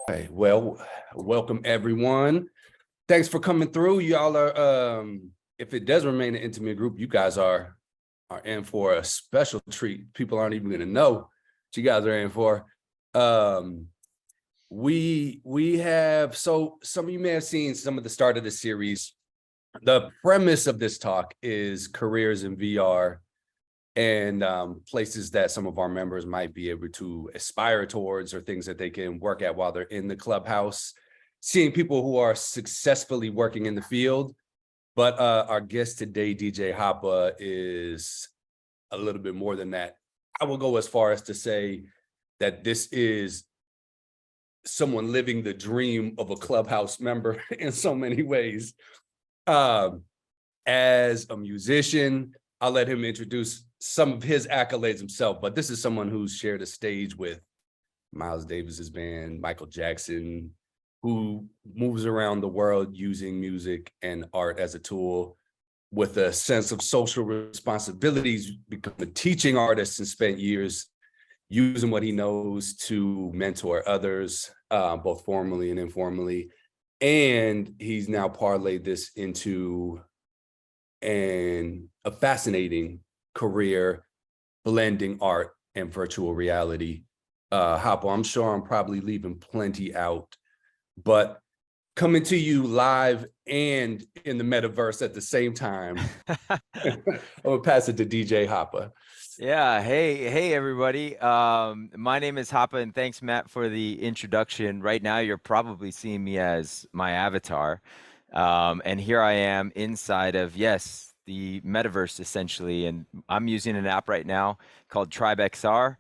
Hey, well, welcome everyone. Thanks for coming through. Y'all are if it does remain an intimate group, you guys are in for a special treat. People aren't even gonna know what you guys are in for. Um we have, so some of you may have seen some of the start of the series. The premise of this talk is careers in VR and places that some of our members might be able to aspire towards, or things that they can work at while they're in the clubhouse, seeing people who are successfully working in the field. But our guest today, DJ Hoppa, is a little bit more than that. I will go as far as to say that this is someone living the dream of a clubhouse member in so many ways. Um, as a musician, I'll let him introduce some of his accolades himself, but this is someone who's shared a stage with Miles Davis's band, Michael Jackson, who moves around the world using music and art as a tool with a sense of social responsibilities, become a teaching artist and spent years using what he knows to mentor others, both formally and informally. And he's now parlayed this into a fascinating career blending art and virtual reality. Hoppa, I'm sure I'm probably leaving plenty out, but coming to you live and in the metaverse at the same time, I'm gonna pass it to DJ Hoppa. Yeah, hey everybody. My name is Hoppa, and thanks Matt for the introduction. Right now you're probably seeing me as my avatar. And here I am inside of, yes, the metaverse essentially, and I'm using an app right now called Tribe XR.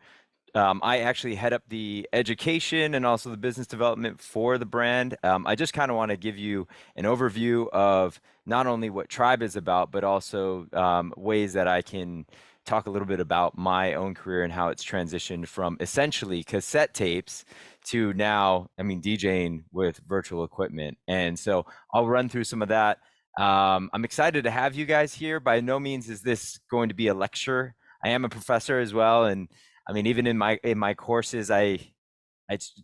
I actually head up the education and also the business development for the brand. I just kind of want to give you an overview of not only what Tribe is about, but also ways that I can talk a little bit about my own career and how it's transitioned from essentially cassette tapes to now, I mean, DJing with virtual equipment. And so I'll run through some of that. I'm excited to have you guys here. By no means is this going to be a lecture. I am a professor as well, and I mean, even in my courses, I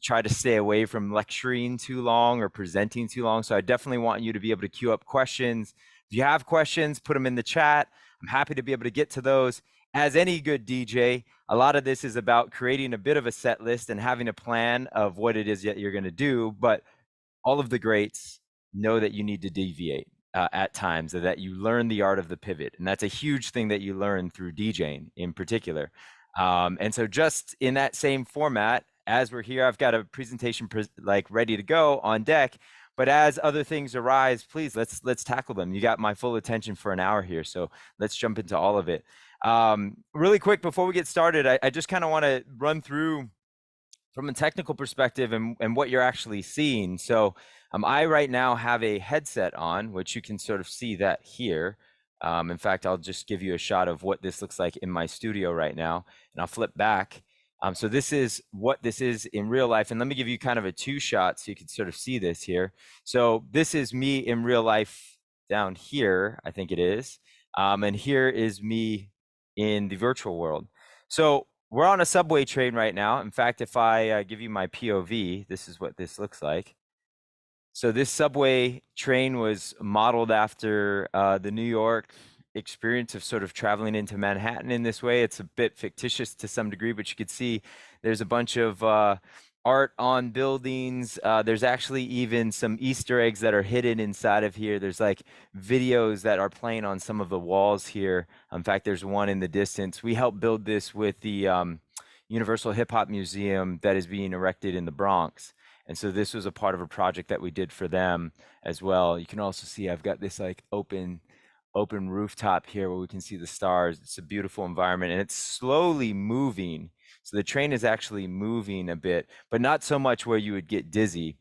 try to stay away from lecturing too long or presenting too long. So I definitely want you to be able to queue up questions. If you have questions, put them in the chat. I'm happy to be able to get to those. As any good DJ, a lot of this is about creating a bit of a set list and having a plan of what it is that you're going to do. But all of the greats know that you need to deviate at times, that you learn the art of the pivot. And that's a huge thing that you learn through DJing in particular. And so just in that same format, as we're here, I've got a presentation like ready to go on deck. But as other things arise, please let's tackle them. You got my full attention for an hour here, so let's jump into all of it. Really quick before we get started, I just kind of want to run through from a technical perspective and what you're actually seeing. So I right now have a headset on, which you can sort of see that here. In fact, I'll just give you a shot of what this looks like in my studio right now, and I'll flip back. So this is what this is in real life. And let me give you kind of a two shot so you can sort of see this here. So this is me in real life down here, I think it is. And here is me in the virtual world. So we're on a subway train right now. In fact, if I give you my POV, this is what this looks like. So this subway train was modeled after the New York experience of sort of traveling into Manhattan in this way. It's a bit fictitious to some degree, but you could see there's a bunch of art on buildings. There's actually even some Easter eggs that are hidden inside of here. There's like videos that are playing on some of the walls here. In fact, there's one in the distance. We helped build this with the Universal Hip Hop Museum that is being erected in the Bronx. And so this was a part of a project that we did for them as well. You can also see I've got this like open rooftop here where we can see the stars. It's a beautiful environment, and it's slowly moving. So the train is actually moving a bit, but not so much where you would get dizzy,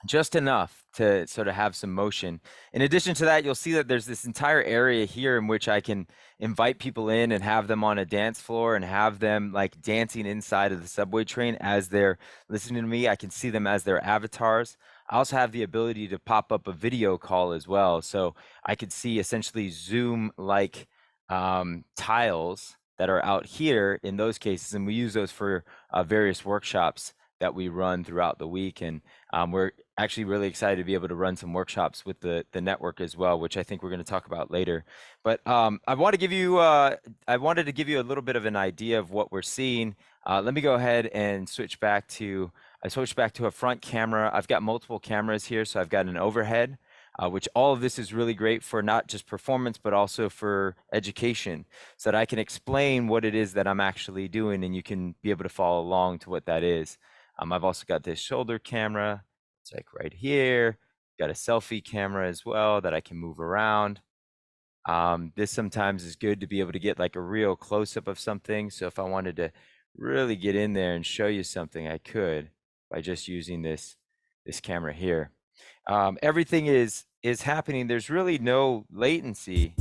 just enough to sort of have some motion. In addition to that, you'll see that there's this entire area here in which I can invite people in and have them on a dance floor and have them like dancing inside of the subway train as they're listening to me. I can see them as their avatars. I also have the ability to pop up a video call as well. So I could see essentially Zoom-like tiles that are out here in those cases, and we use those for various workshops that we run throughout the week. And we're actually really excited to be able to run some workshops with the network as well, which I think we're going to talk about later. But I wanted to give you a little bit of an idea of what we're seeing. Let me go ahead and switch back to a front camera. I've got multiple cameras here. So I've got an overhead, which all of this is really great for not just performance, but also for education, so that I can explain what it is that I'm actually doing and you can be able to follow along to what that is. I've also got this shoulder camera. It's like right here. Got a selfie camera as well that I can move around. This sometimes is good to be able to get like a real close-up of something. So if I wanted to really get in there and show you something, I could by just using this camera here. Everything is happening. There's really no latency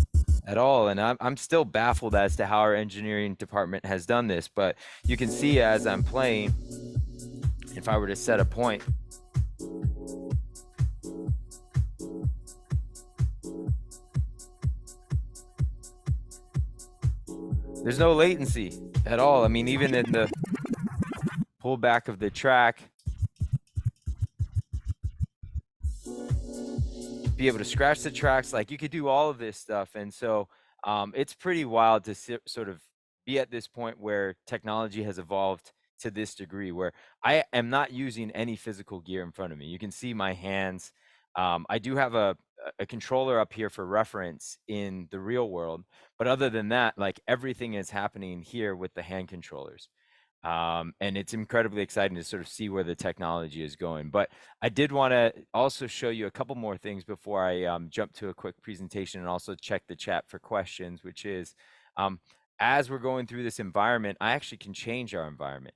at all, and I'm still baffled as to how our engineering department has done this. But you can see as I'm playing, if I were to set a point, there's no latency at all. I mean, even in the pullback of the track, be able to scratch the tracks, like you could do all of this stuff. And so it's pretty wild to sort of be at this point where technology has evolved to this degree, where I am not using any physical gear in front of me. You can see my hands. I do have a controller up here for reference in the real world, but other than that, like everything is happening here with the hand controllers. And it's incredibly exciting to sort of see where the technology is going. But I did want to also show you a couple more things before I jump to a quick presentation, and also check the chat for questions, which is, as we're going through this environment, I actually can change our environment.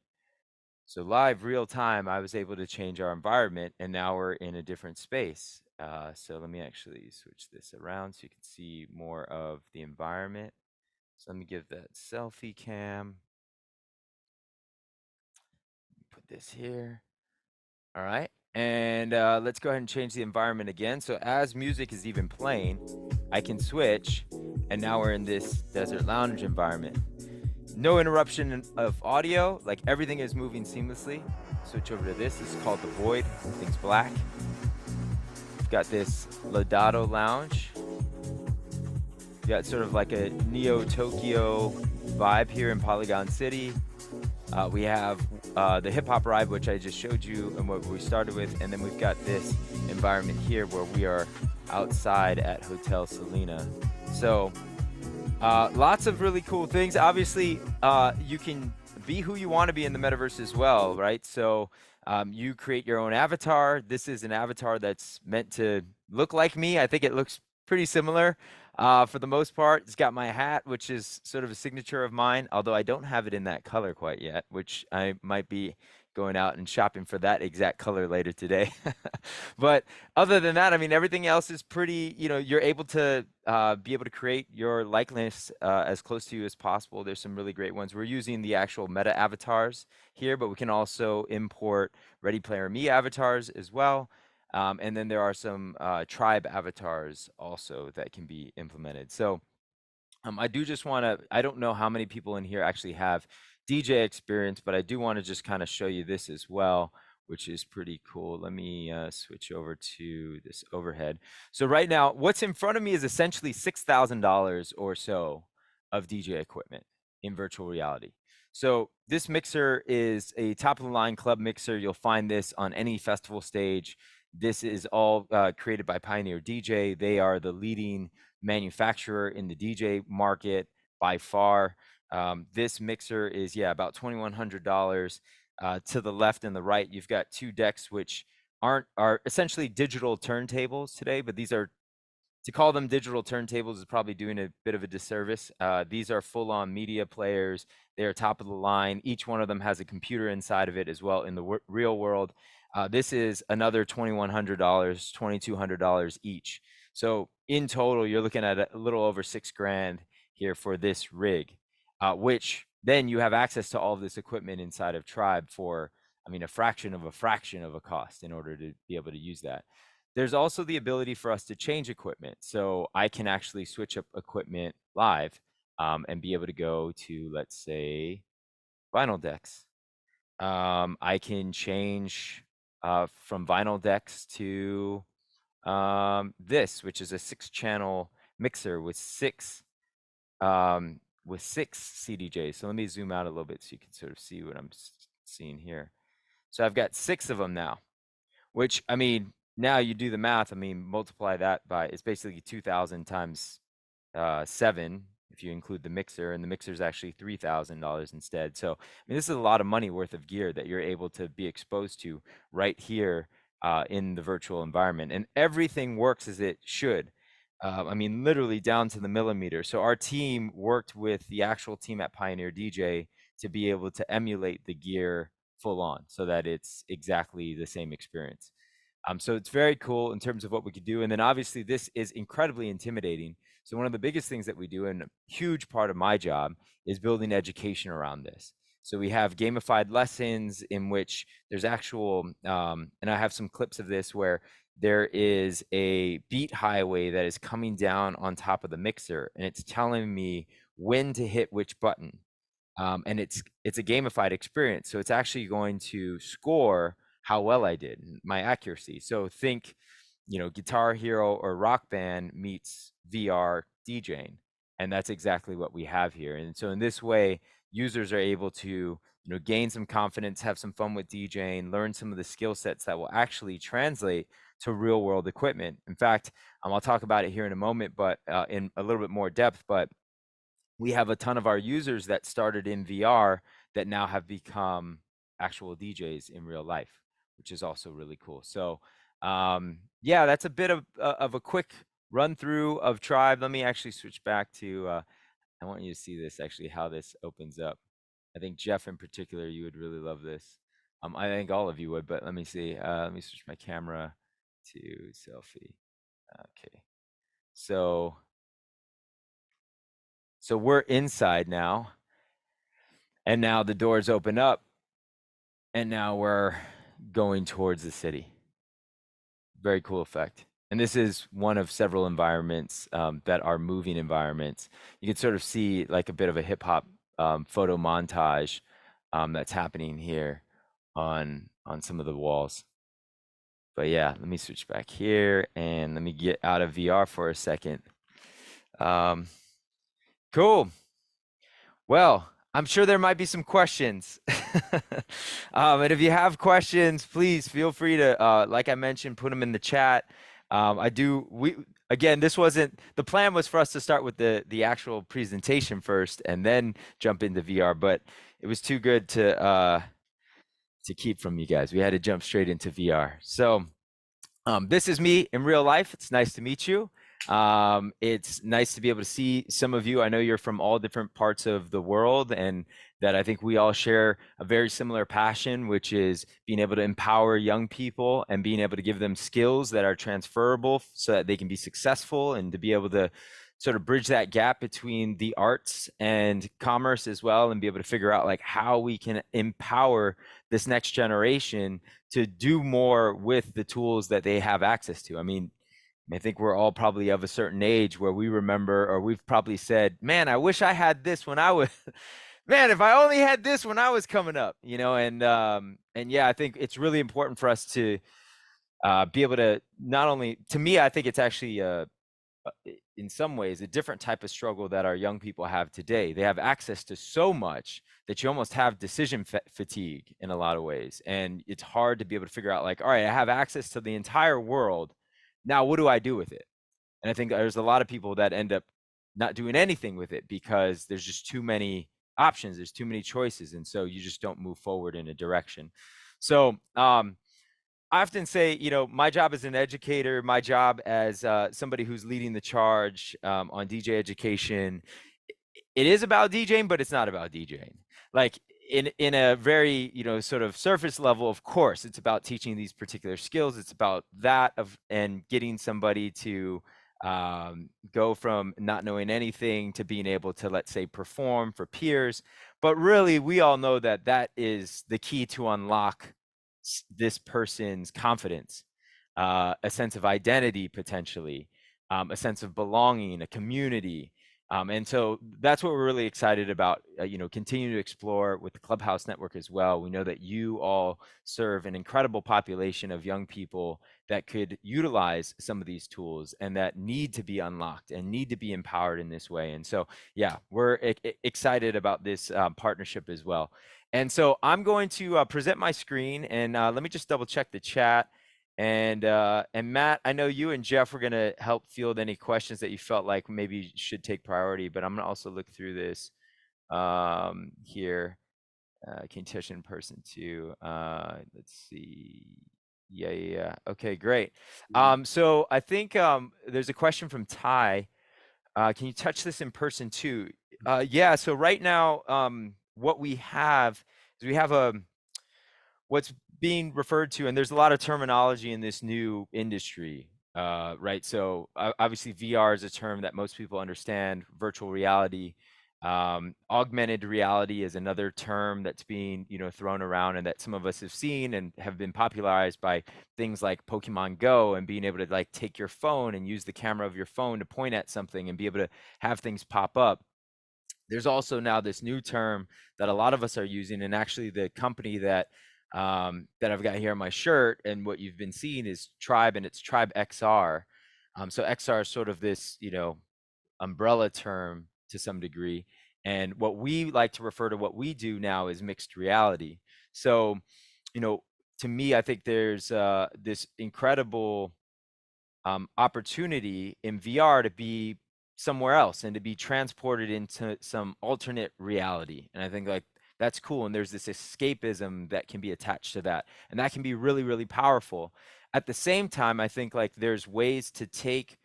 So live real time, I was able to change our environment, and now we're in a different space. So let me actually switch this around so you can see more of the environment. So let me give that selfie cam. Put this here. All right. And let's go ahead and change the environment again. So as music is even playing, I can switch, and now we're in this desert lounge environment. No interruption of audio, like everything is moving seamlessly. Switch over to this. This is called the Void. Everything's black. We've got this Lodato lounge. We've got sort of like a Neo Tokyo vibe here in Polygon City. We have the hip hop ride, which I just showed you and what we started with. And then we've got this environment here where we are outside at Hotel Selena. So lots of really cool things. Obviously, you can be who you want to be in the metaverse as well, right? So you create your own avatar. This is an avatar that's meant to look like me. I think it looks pretty similar for the most part. It's got my hat, which is sort of a signature of mine, although I don't have it in that color quite yet, which I might be going out and shopping for that exact color later today. But other than that, I mean, everything else is pretty, you're able to be able to create your likeness as close to you as possible. There's some really great ones. We're using the actual meta avatars here, but we can also import Ready Player Me avatars as well. And then there are some tribe avatars also that can be implemented. So I do just want to, I don't know how many people in here actually have DJ experience, but I do want to just kind of show you this as well, which is pretty cool. Let me switch over to this overhead. So right now, what's in front of me is essentially $6,000 or so of DJ equipment in virtual reality. So this mixer is a top-of-the-line club mixer. You'll find this on any festival stage. This is all created by Pioneer DJ. They are the leading manufacturer in the DJ market by far. This mixer is, about $2,100. To the left and the right, you've got two decks, which are essentially digital turntables today, but these are, to call them digital turntables is probably doing a bit of a disservice. These are full-on media players. They are top of the line. Each one of them has a computer inside of it as well in the real world. This is another $2,100, $2,200 each. So in total, you're looking at a little over $6,000 here for this rig, which then you have access to all of this equipment inside of Tribe for, a fraction of a cost in order to be able to use that. There's also the ability for us to change equipment. So I can actually switch up equipment live and be able to go to, let's say, vinyl decks. I can change from vinyl decks to this, which is a 6-channel mixer with six CDJs. So let me zoom out a little bit so you can sort of see what I'm seeing here. So I've got 6 of them now, which, I mean, now you do the math. I mean, multiply that by, it's basically 2,000 times 7 if you include the mixer, and the mixer is actually $3,000 instead. So I mean, this is a lot of money worth of gear that you're able to be exposed to right here in the virtual environment, and everything works as it should. I mean, literally down to the millimeter. So our team worked with the actual team at Pioneer DJ to be able to emulate the gear full on so that it's exactly the same experience. So it's very cool in terms of what we could do. And then obviously this is incredibly intimidating. So one of the biggest things that we do, and a huge part of my job, is building education around this. So we have gamified lessons in which there's actual, and I have some clips of this where there is a beat highway that is coming down on top of the mixer, and it's telling me when to hit which button. And it's a gamified experience. So it's actually going to score how well I did, my accuracy. So think, Guitar Hero or Rock Band meets VR DJing. And that's exactly what we have here. And so in this way, users are able to, gain some confidence, have some fun with DJing, learn some of the skill sets that will actually translate to real world equipment. In fact, I'll talk about it here in a moment, but in a little bit more depth, but we have a ton of our users that started in VR that now have become actual DJs in real life, which is also really cool. So yeah, that's a bit of a quick run through of Tribe. Let me actually switch back to, I want you to see this actually, how this opens up. I think Jeff in particular, you would really love this. I think all of you would, but let me see. Let me switch my camera to selfie. Okay. So we're inside now, and now the doors open up, and now we're going towards the city. Very cool effect. And this is one of several environments that are moving environments. You can sort of see like a bit of a hip hop photo montage that's happening here on some of the walls. But yeah, let me switch back here and let me get out of VR for a second. Cool. Well, I'm sure there might be some questions. And if you have questions, please feel free to, like I mentioned, put them in the chat. Again, this wasn't, the plan was for us to start with the actual presentation first and then jump into VR, but it was too good to keep from you guys. We had to jump straight into VR. So this is me in real life. It's nice to meet you. It's nice to be able to see some of you. I know you're from all different parts of the world, and that I think we all share a very similar passion, which is being able to empower young people and being able to give them skills that are transferable so that they can be successful, and to be able to sort of bridge that gap between the arts and commerce as well, and be able to figure out like how we can empower this next generation to do more with the tools that they have access to. I mean, I think we're all probably of a certain age where we remember, or we've probably said, man, I wish I had this when I was, man, if I only had this when I was coming up, and yeah, I think it's really important for us to be able to not only, to me, I think it's actually in some ways a different type of struggle that our young people have today. They have access to so much that you almost have decision fatigue in a lot of ways. And it's hard to be able to figure out like, all right, I have access to the entire world. Now, what do I do with it? And I think there's a lot of people that end up not doing anything with it because there's just too many options. There's too many choices. And so you just don't move forward in a direction. So I often say, my job as an educator, my job as somebody who's leading the charge on DJ education, it is about DJing, but it's not about DJing. Like in a very, sort of surface level, of course, it's about teaching these particular skills. It's about that and getting somebody to go from not knowing anything to being able to, let's say, perform for peers. But really, we all know that that is the key to unlock this person's confidence, a sense of identity, potentially, a sense of belonging, a community. And so that's what we're really excited about, continue to explore with the Clubhouse Network as well. We know that you all serve an incredible population of young people that could utilize some of these tools and that need to be unlocked and need to be empowered in this way. And so, yeah, we're excited about this partnership as well. And so I'm going to present my screen, and let me just double check the chat. And Matt, I know you and Jeff were going to help field any questions that you felt like maybe should take priority, but I'm going to also look through this here. Can you touch in person too? Let's see. Yeah. Okay, great. So I think there's a question from Ty. Can you touch this in person too? Yeah, so right now, what we have is we have what's being referred to, and there's a lot of terminology in this new industry, right? So obviously VR is a term that most people understand, virtual reality. Augmented reality is another term that's being, thrown around and that some of us have seen and have been popularized by things like Pokemon Go and being able to like take your phone and use the camera of your phone to point at something and be able to have things pop up. There's also now this new term that a lot of us are using, and actually the company that I've got here on my shirt and what you've been seeing is Tribe, and it's Tribe XR. So XR is sort of this, umbrella term to some degree. And what we like to refer to what we do now is mixed reality. So, to me, I think there's this incredible opportunity in VR to be somewhere else and to be transported into some alternate reality. And I think like that's cool. And there's this escapism that can be attached to that. And that can be really, really powerful. At the same time, I think like there's ways to take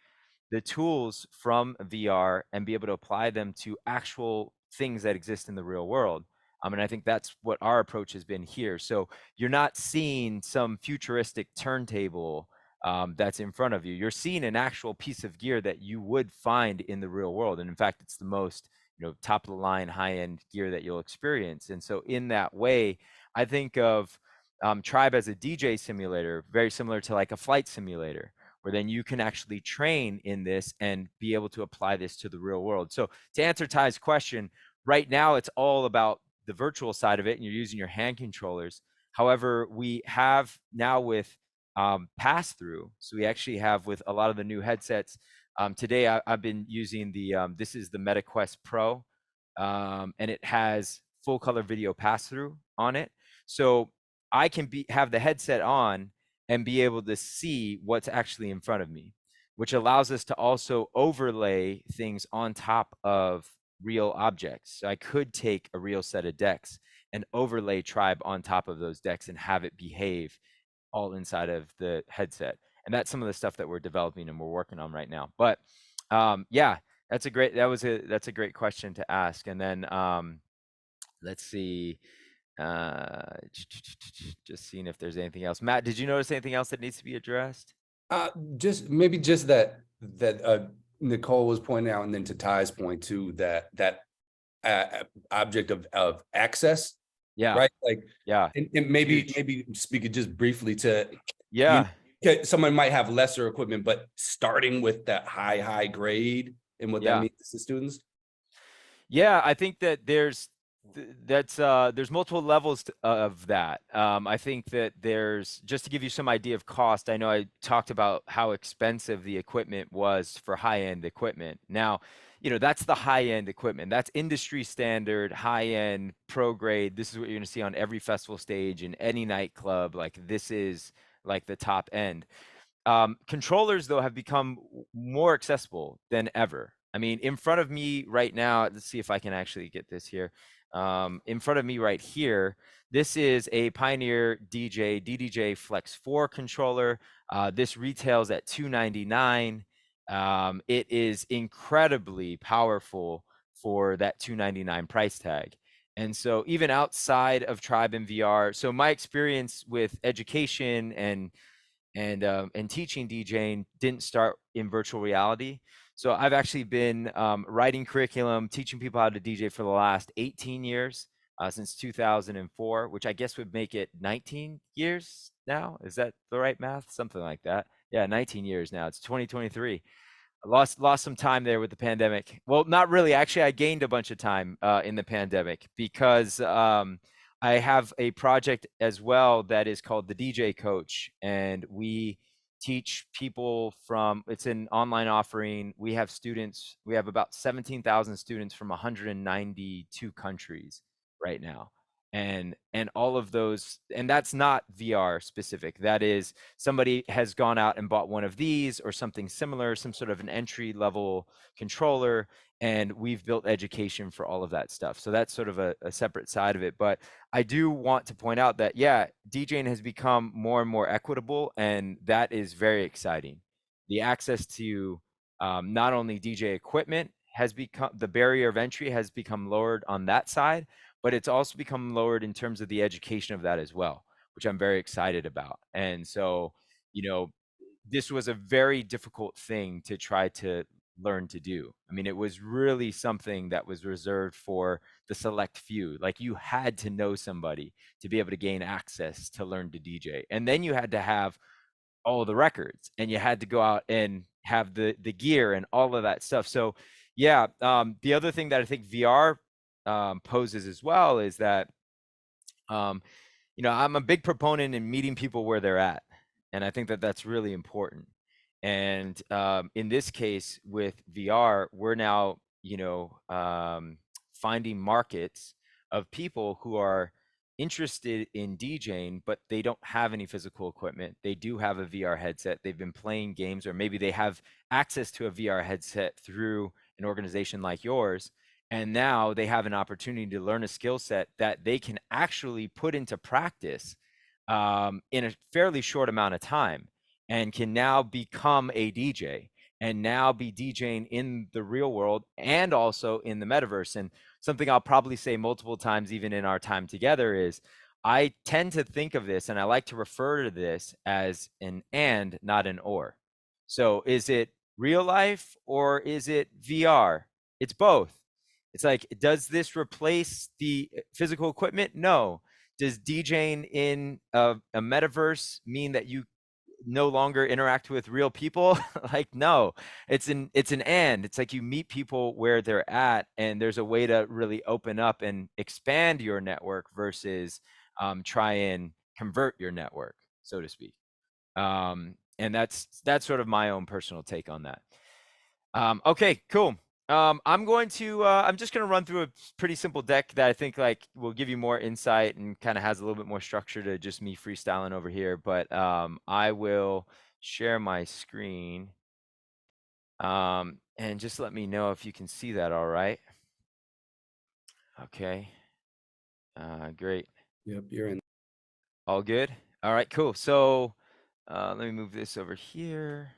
the tools from VR and be able to apply them to actual things that exist in the real world. And I think that's what our approach has been here. So you're not seeing some futuristic turntable that's in front of you. You're seeing an actual piece of gear that you would find in the real world. And in fact, it's the most, top of the line, high end gear that you'll experience. And so in that way, I think of Tribe as a DJ simulator, very similar to like a flight simulator, where then you can actually train in this and be able to apply this to the real world. So to answer Ty's question, right now it's all about the virtual side of it and you're using your hand controllers. However, we have now with pass through. So we actually have with a lot of the new headsets. Today I've been using the, this is the MetaQuest Pro, and it has full color video pass through on it. So I can have the headset on and be able to see what's actually in front of me, which allows us to also overlay things on top of real objects. So I could take a real set of decks and overlay Tribe on top of those decks and have it behave all inside of the headset. And that's some of the stuff that we're developing and we're working on right now. But yeah, that's a great question to ask. And then let's see. Just seeing if there's anything else. Matt, did you notice anything else that needs to be addressed? Just that Nicole was pointing out, and then to Ty's point too, that object of access. Yeah. Right. Like, yeah. And maybe speak it just briefly to, yeah. Someone might have lesser equipment, but starting with that high grade and what that means to students. Yeah, I think that there's multiple levels of that. I think that there's, just to give you some idea of cost, I know I talked about how expensive the equipment was for high-end equipment. Now, that's the high-end equipment. That's industry standard, high-end, pro grade. This is what you're gonna see on every festival stage in any nightclub. Like this is like the top end. Controllers though have become more accessible than ever. I mean, in front of me right now, let's see if I can actually get this here. In front of me right here, this is a Pioneer DJ DDJ Flex 4 controller. This retails at $299. It is incredibly powerful for that $299 price tag. And so even outside of Tribe and VR, so my experience with education and teaching DJing didn't start in virtual reality. So I've actually been writing curriculum, teaching people how to DJ for the last 18 years, since 2004, which I guess would make it 19 years now. Is that the right math? Something like that. Yeah, 19 years now. It's 2023. lost some time there with the pandemic. Well, not really. Actually, I gained a bunch of time in the pandemic because I have a project as well that is called the DJ Coach, and we teach people from. It's an online offering. We have students. We have about 17,000 students from 192 countries right now. And all of those, and that's not VR specific. That is, somebody has gone out and bought one of these or something similar, some sort of an entry level controller, and we've built education for all of that stuff. So that's sort of a separate side of it. But I do want to point out that, yeah, DJing has become more and more equitable, and that is very exciting. The access to not only DJ equipment has become, the barrier of entry has become lowered on that side, but it's also become lowered in terms of the education of that as well, which I'm very excited about. And so, you know, this was a very difficult thing to try to learn to do. I mean, it was really something that was reserved for the select few. Like, you had to know somebody to be able to gain access to learn to DJ. And then you had to have all the records, and you had to go out and have the gear and all of that stuff. So yeah, the other thing that I think VR poses as well is that I'm a big proponent in meeting people where they're at, and I think that that's really important. And in this case with VR, we're now finding markets of people who are interested in DJing, but they don't have any physical equipment. They do have a VR headset. They've been playing games, or maybe they have access to a VR headset through an organization like yours. And now they have an opportunity to learn a skill set that they can actually put into practice in a fairly short amount of time, and can now become a DJ and now be DJing in the real world and also in the metaverse. And something I'll probably say multiple times, even in our time together, is I tend to think of this, and I like to refer to this as an and, not an or. So is it real life or is it VR? It's both. It's like, does this replace the physical equipment? No. Does DJing in a metaverse mean that you no longer interact with real people? Like, no. It's an and. It's like you meet people where they're at, and there's a way to really open up and expand your network versus try and convert your network, so to speak. And that's sort of my own personal take on that. Okay, cool. I'm just gonna run through a pretty simple deck that I think like will give you more insight and kind of has a little bit more structure to just me freestyling over here. But I will share my screen, and just let me know if you can see that. All right. Okay. Great. Yep, you're in. All good. All right, cool. So let me move this over here,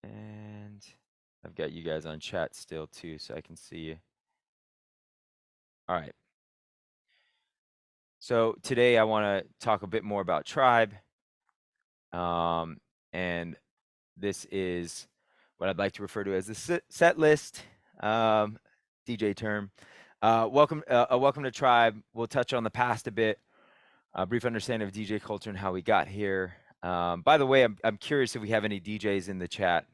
and I've got you guys on chat still too, so I can see you. All right. So today I want to talk a bit more about Tribe. And this is what I'd like to refer to as the set list, DJ term. Welcome to Tribe. We'll touch on the past a bit, a brief understanding of DJ culture and how we got here. By the way, I'm curious if we have any DJs in the chat.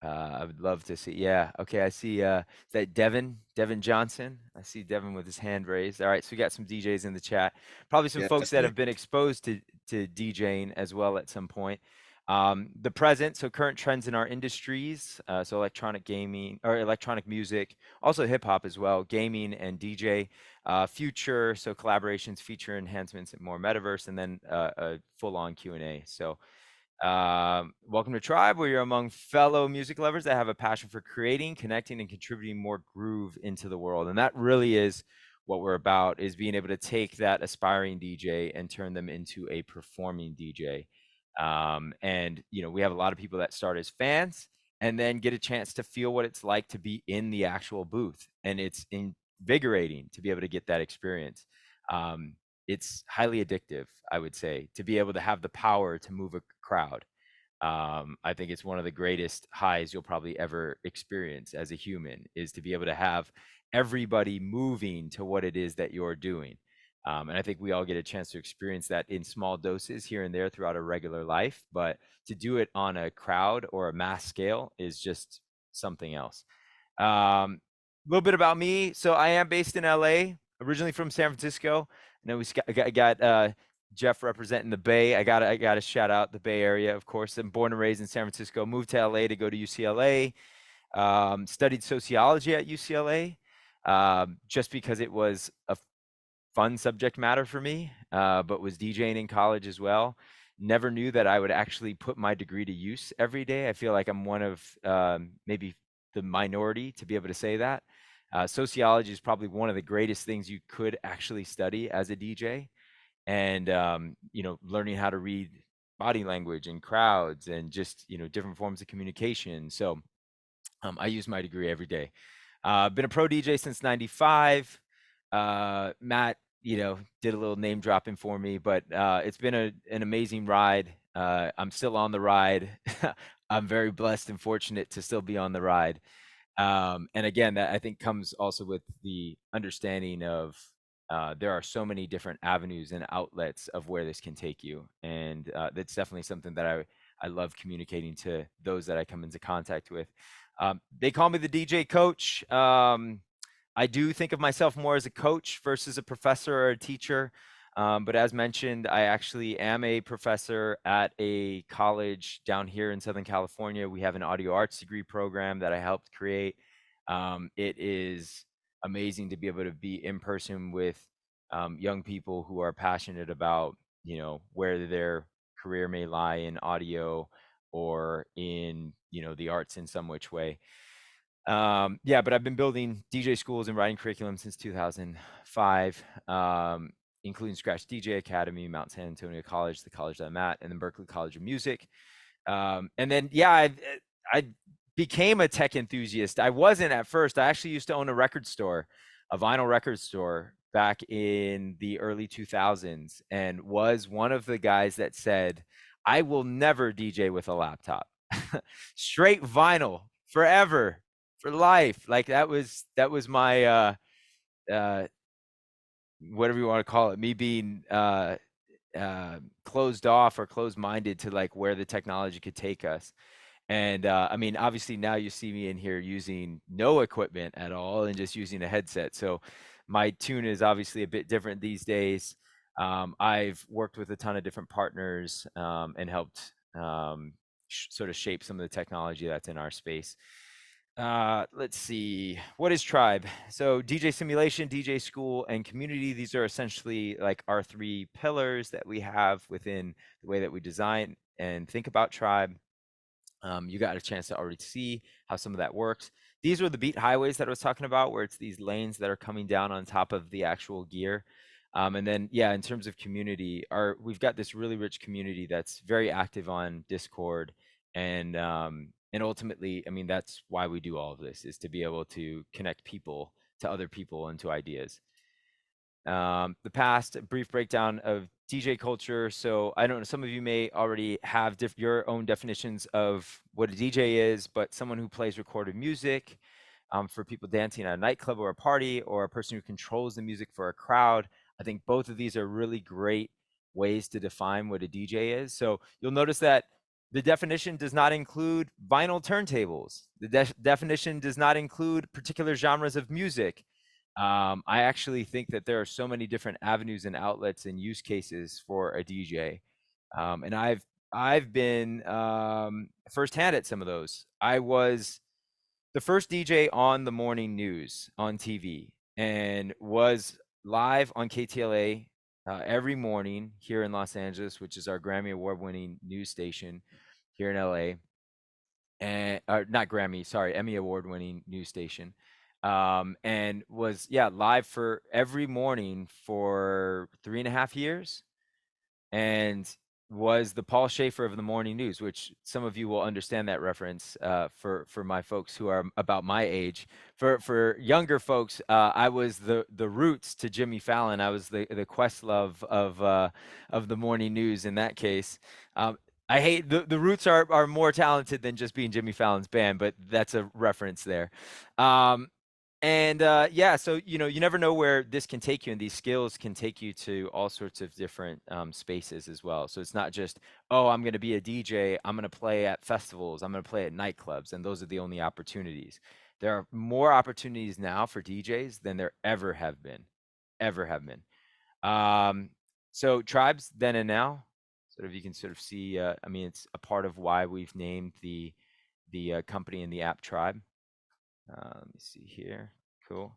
I would love to see. Yeah. Okay. I see. Is that Devin Johnson? I see Devin with his hand raised. All right. So we got some DJs in the chat. Probably some Yeah, folks that's that me. have been exposed to DJing as well at some point. The present, so current trends in our industries. So electronic gaming or electronic music, also hip hop as well, gaming and DJ. Future, so collaborations, feature enhancements, and more metaverse, and then a full-on Q&A. So. Welcome to Tribe, where you're among fellow music lovers that have a passion for creating, connecting, and contributing more groove into the world. And that really is what we're about, is being able to take that aspiring DJ and turn them into a performing DJ. And we have a lot of people that start as fans and then get a chance to feel what it's like to be in the actual booth. And it's invigorating to be able to get that experience. It's highly addictive, I would say, to be able to have the power to move a crowd. I think it's one of the greatest highs you'll probably ever experience as a human, is to be able to have everybody moving to what it is that you're doing. And I think we all get a chance to experience that in small doses here and there throughout our regular life. But to do it on a crowd or a mass scale is just something else. A little bit about me. So I am based in LA, originally from San Francisco. I know got Jeff representing the Bay. I gotta shout out the Bay Area, of course. I'm born and raised in San Francisco. Moved to LA to go to UCLA. Studied sociology at UCLA, just because it was a fun subject matter for me, but was DJing in college as well. Never knew that I would actually put my degree to use every day. I feel like I'm one of maybe the minority to be able to say that. Sociology is probably one of the greatest things you could actually study as a DJ, and learning how to read body language and crowds and just different forms of communication. So I use my degree every day. Been a pro DJ since '95. Matt, did a little name dropping for me, but it's been an amazing ride. I'm still on the ride. I'm very blessed and fortunate to still be on the ride. And again, that I think comes also with the understanding of there are so many different avenues and outlets of where this can take you. And that's definitely something that I love communicating to those that I come into contact with. They call me the DJ coach. I do think of myself more as a coach versus a professor or a teacher. But as mentioned, I actually am a professor at a college down here in Southern California. We have an audio arts degree program that I helped create. It is amazing to be able to be in person with young people who are passionate about, where their career may lie in audio or in, the arts in some which way. But I've been building DJ schools and writing curriculum since 2005, including Scratch DJ Academy, Mount San Antonio College, the college that I'm at, and then Berklee College of Music. And then, I became a tech enthusiast. I wasn't at first. I actually used to own a record store, a vinyl record store back in the early 2000s, and was one of the guys that said, I will never DJ with a laptop. Straight vinyl forever, for life. Like that was my whatever you want to call it, me being closed off or closed-minded to like where the technology could take us. And I mean, obviously now you see me in here using no equipment at all and just using a headset. So my tune is obviously a bit different these days. I've worked with a ton of different partners and helped sort of shape some of the technology that's in our space. Let's see. What is Tribe? So DJ simulation, DJ school, and community. These are essentially like our three pillars that we have within the way that we design and think about Tribe. You got a chance to already see how some of that works. These are the beat highways that I was talking about, where it's these lanes that are coming down on top of the actual gear. And then, in terms of community, we've got this really rich community that's very active on Discord, and ultimately, I mean, that's why we do all of this, is to be able to connect people to other people and to ideas. The past, a brief breakdown of DJ culture. So I don't know, some of you may already have your own definitions of what a DJ is, but someone who plays recorded music for people dancing at a nightclub or a party, or a person who controls the music for a crowd. I think both of these are really great ways to define what a DJ is. So you'll notice that the definition does not include vinyl turntables. The definition does not include particular genres of music. I actually think that there are so many different avenues and outlets and use cases for a DJ. And I've been firsthand at some of those. I was the first DJ on the morning news on TV, and was live on KTLA every morning here in Los Angeles, which is our Grammy Award-winning news station here in LA. And not Grammy, sorry, Emmy Award-winning news station. And was live for every morning for 3.5 years, and was the Paul Schaefer of the morning news, which some of you will understand that reference. For my folks who are about my age, for younger folks, I was the Roots to Jimmy Fallon. I was the Questlove of the morning news in that case. I hate the Roots are more talented than just being Jimmy Fallon's band, but that's a reference there. And yeah, so you never know where this can take you, and these skills can take you to all sorts of different spaces as well. So it's not just, oh, I'm going to be a DJ, I'm going to play at festivals, I'm going to play at nightclubs, and those are the only opportunities. There are more opportunities now for DJs than there ever have been. So Tribes then and now, sort of, you can sort of see. I mean, it's a part of why we've named the company and the app Tribe. Let me see here. Cool.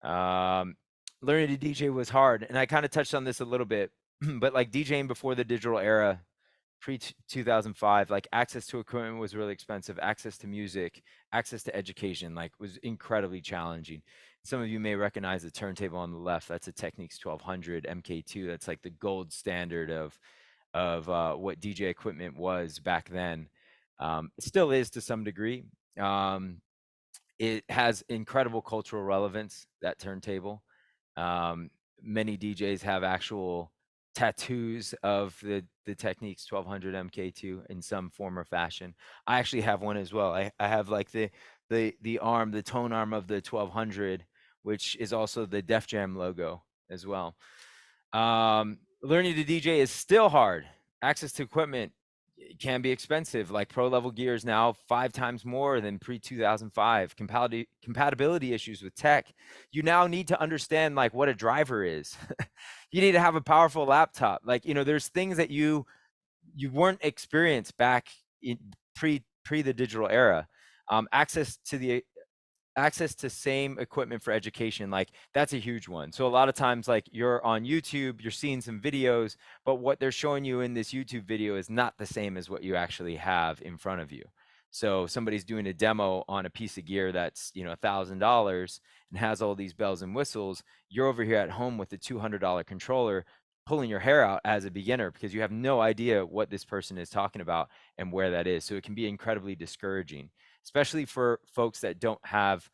Learning to DJ was hard, and I kind of touched on this a little bit, but like DJing before the digital era, pre 2005, like access to equipment was really expensive. Access to music, access to education, like was incredibly challenging. Some of you may recognize the turntable on the left. That's a Technics 1200 MK2. That's like the gold standard of what DJ equipment was back then. It still is to some degree. It has incredible cultural relevance, that turntable. Many DJs have actual tattoos of the Technics 1200 MK2 in some form or fashion. I actually have one as well. I have like the tone arm of the 1200, which is also the Def Jam logo as well. Learning to DJ is still hard. Access to equipment can be expensive. Like pro level gear is now 5 times more than pre 2005. Compatibility issues with tech. You now need to understand like what a driver is. You need to have a powerful laptop. Like, there's things that you weren't experienced back in pre the digital era. Access to same equipment for education, like that's a huge one. So a lot of times, like, you're on YouTube, you're seeing some videos, but what they're showing you in this YouTube video is not the same as what you actually have in front of you. So somebody's doing a demo on a piece of gear that's $1,000 and has all these bells and whistles. You're over here at home with a $200 controller, pulling your hair out as a beginner because you have no idea what this person is talking about and where that is. So it can be incredibly discouraging, especially for folks that don't have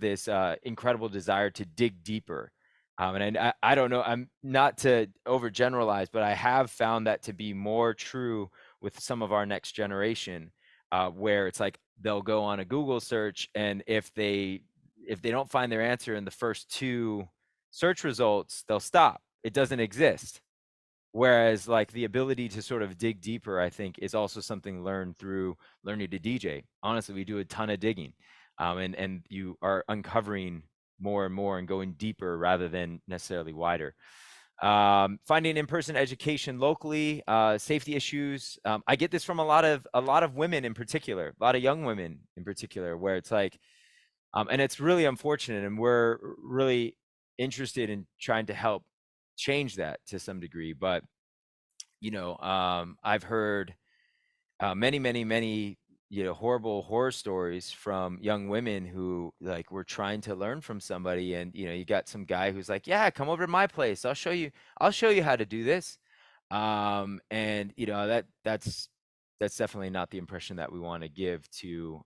this incredible desire to dig deeper. And I don't know, I'm not to overgeneralize, but I have found that to be more true with some of our next generation, where it's like they'll go on a Google search, and if they don't find their answer in the first 2 search results, they'll stop. It doesn't exist. Whereas like the ability to sort of dig deeper, I think, is also something learned through learning to DJ. Honestly, we do a ton of digging, and you are uncovering more and more and going deeper rather than necessarily wider. Finding in-person education locally, safety issues. I get this from a lot of women in particular, a lot of young women in particular, where it's like, and it's really unfortunate, and we're really interested in trying to help change that to some degree. But I've heard many horrible horror stories from young women who like were trying to learn from somebody, and you got some guy who's like, yeah, come over to my place, I'll show you how to do this. And that's definitely not the impression that we want to give to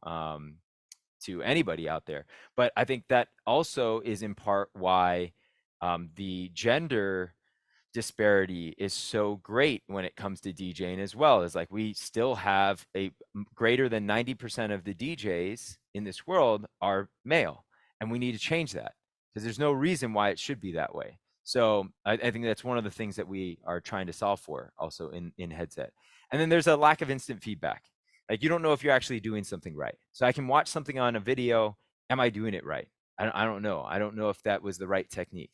anybody out there. But I think that also is in part why the gender disparity is so great when it comes to DJing as well. Is like we still have a greater than 90% of the DJs in this world are male, and we need to change that because there's no reason why it should be that way. So I think that's one of the things that we are trying to solve for also in Headset. And then there's a lack of instant feedback. Like you don't know if you're actually doing something right. So I can watch something on a video. Am I doing it right? I don't know. I don't know if that was the right technique.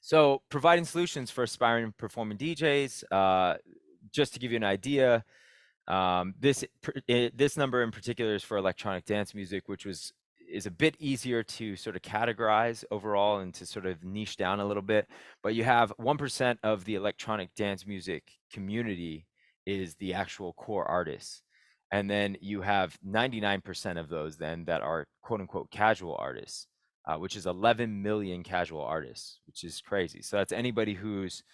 So providing solutions for aspiring performing DJs, just to give you an idea, this number in particular is for electronic dance music, which is a bit easier to sort of categorize overall and to sort of niche down a little bit. But you have 1% of the electronic dance music community is the actual core artists. And then you have 99% of those then that are quote unquote casual artists, which is 11 million casual artists, which is crazy. So that's anybody who's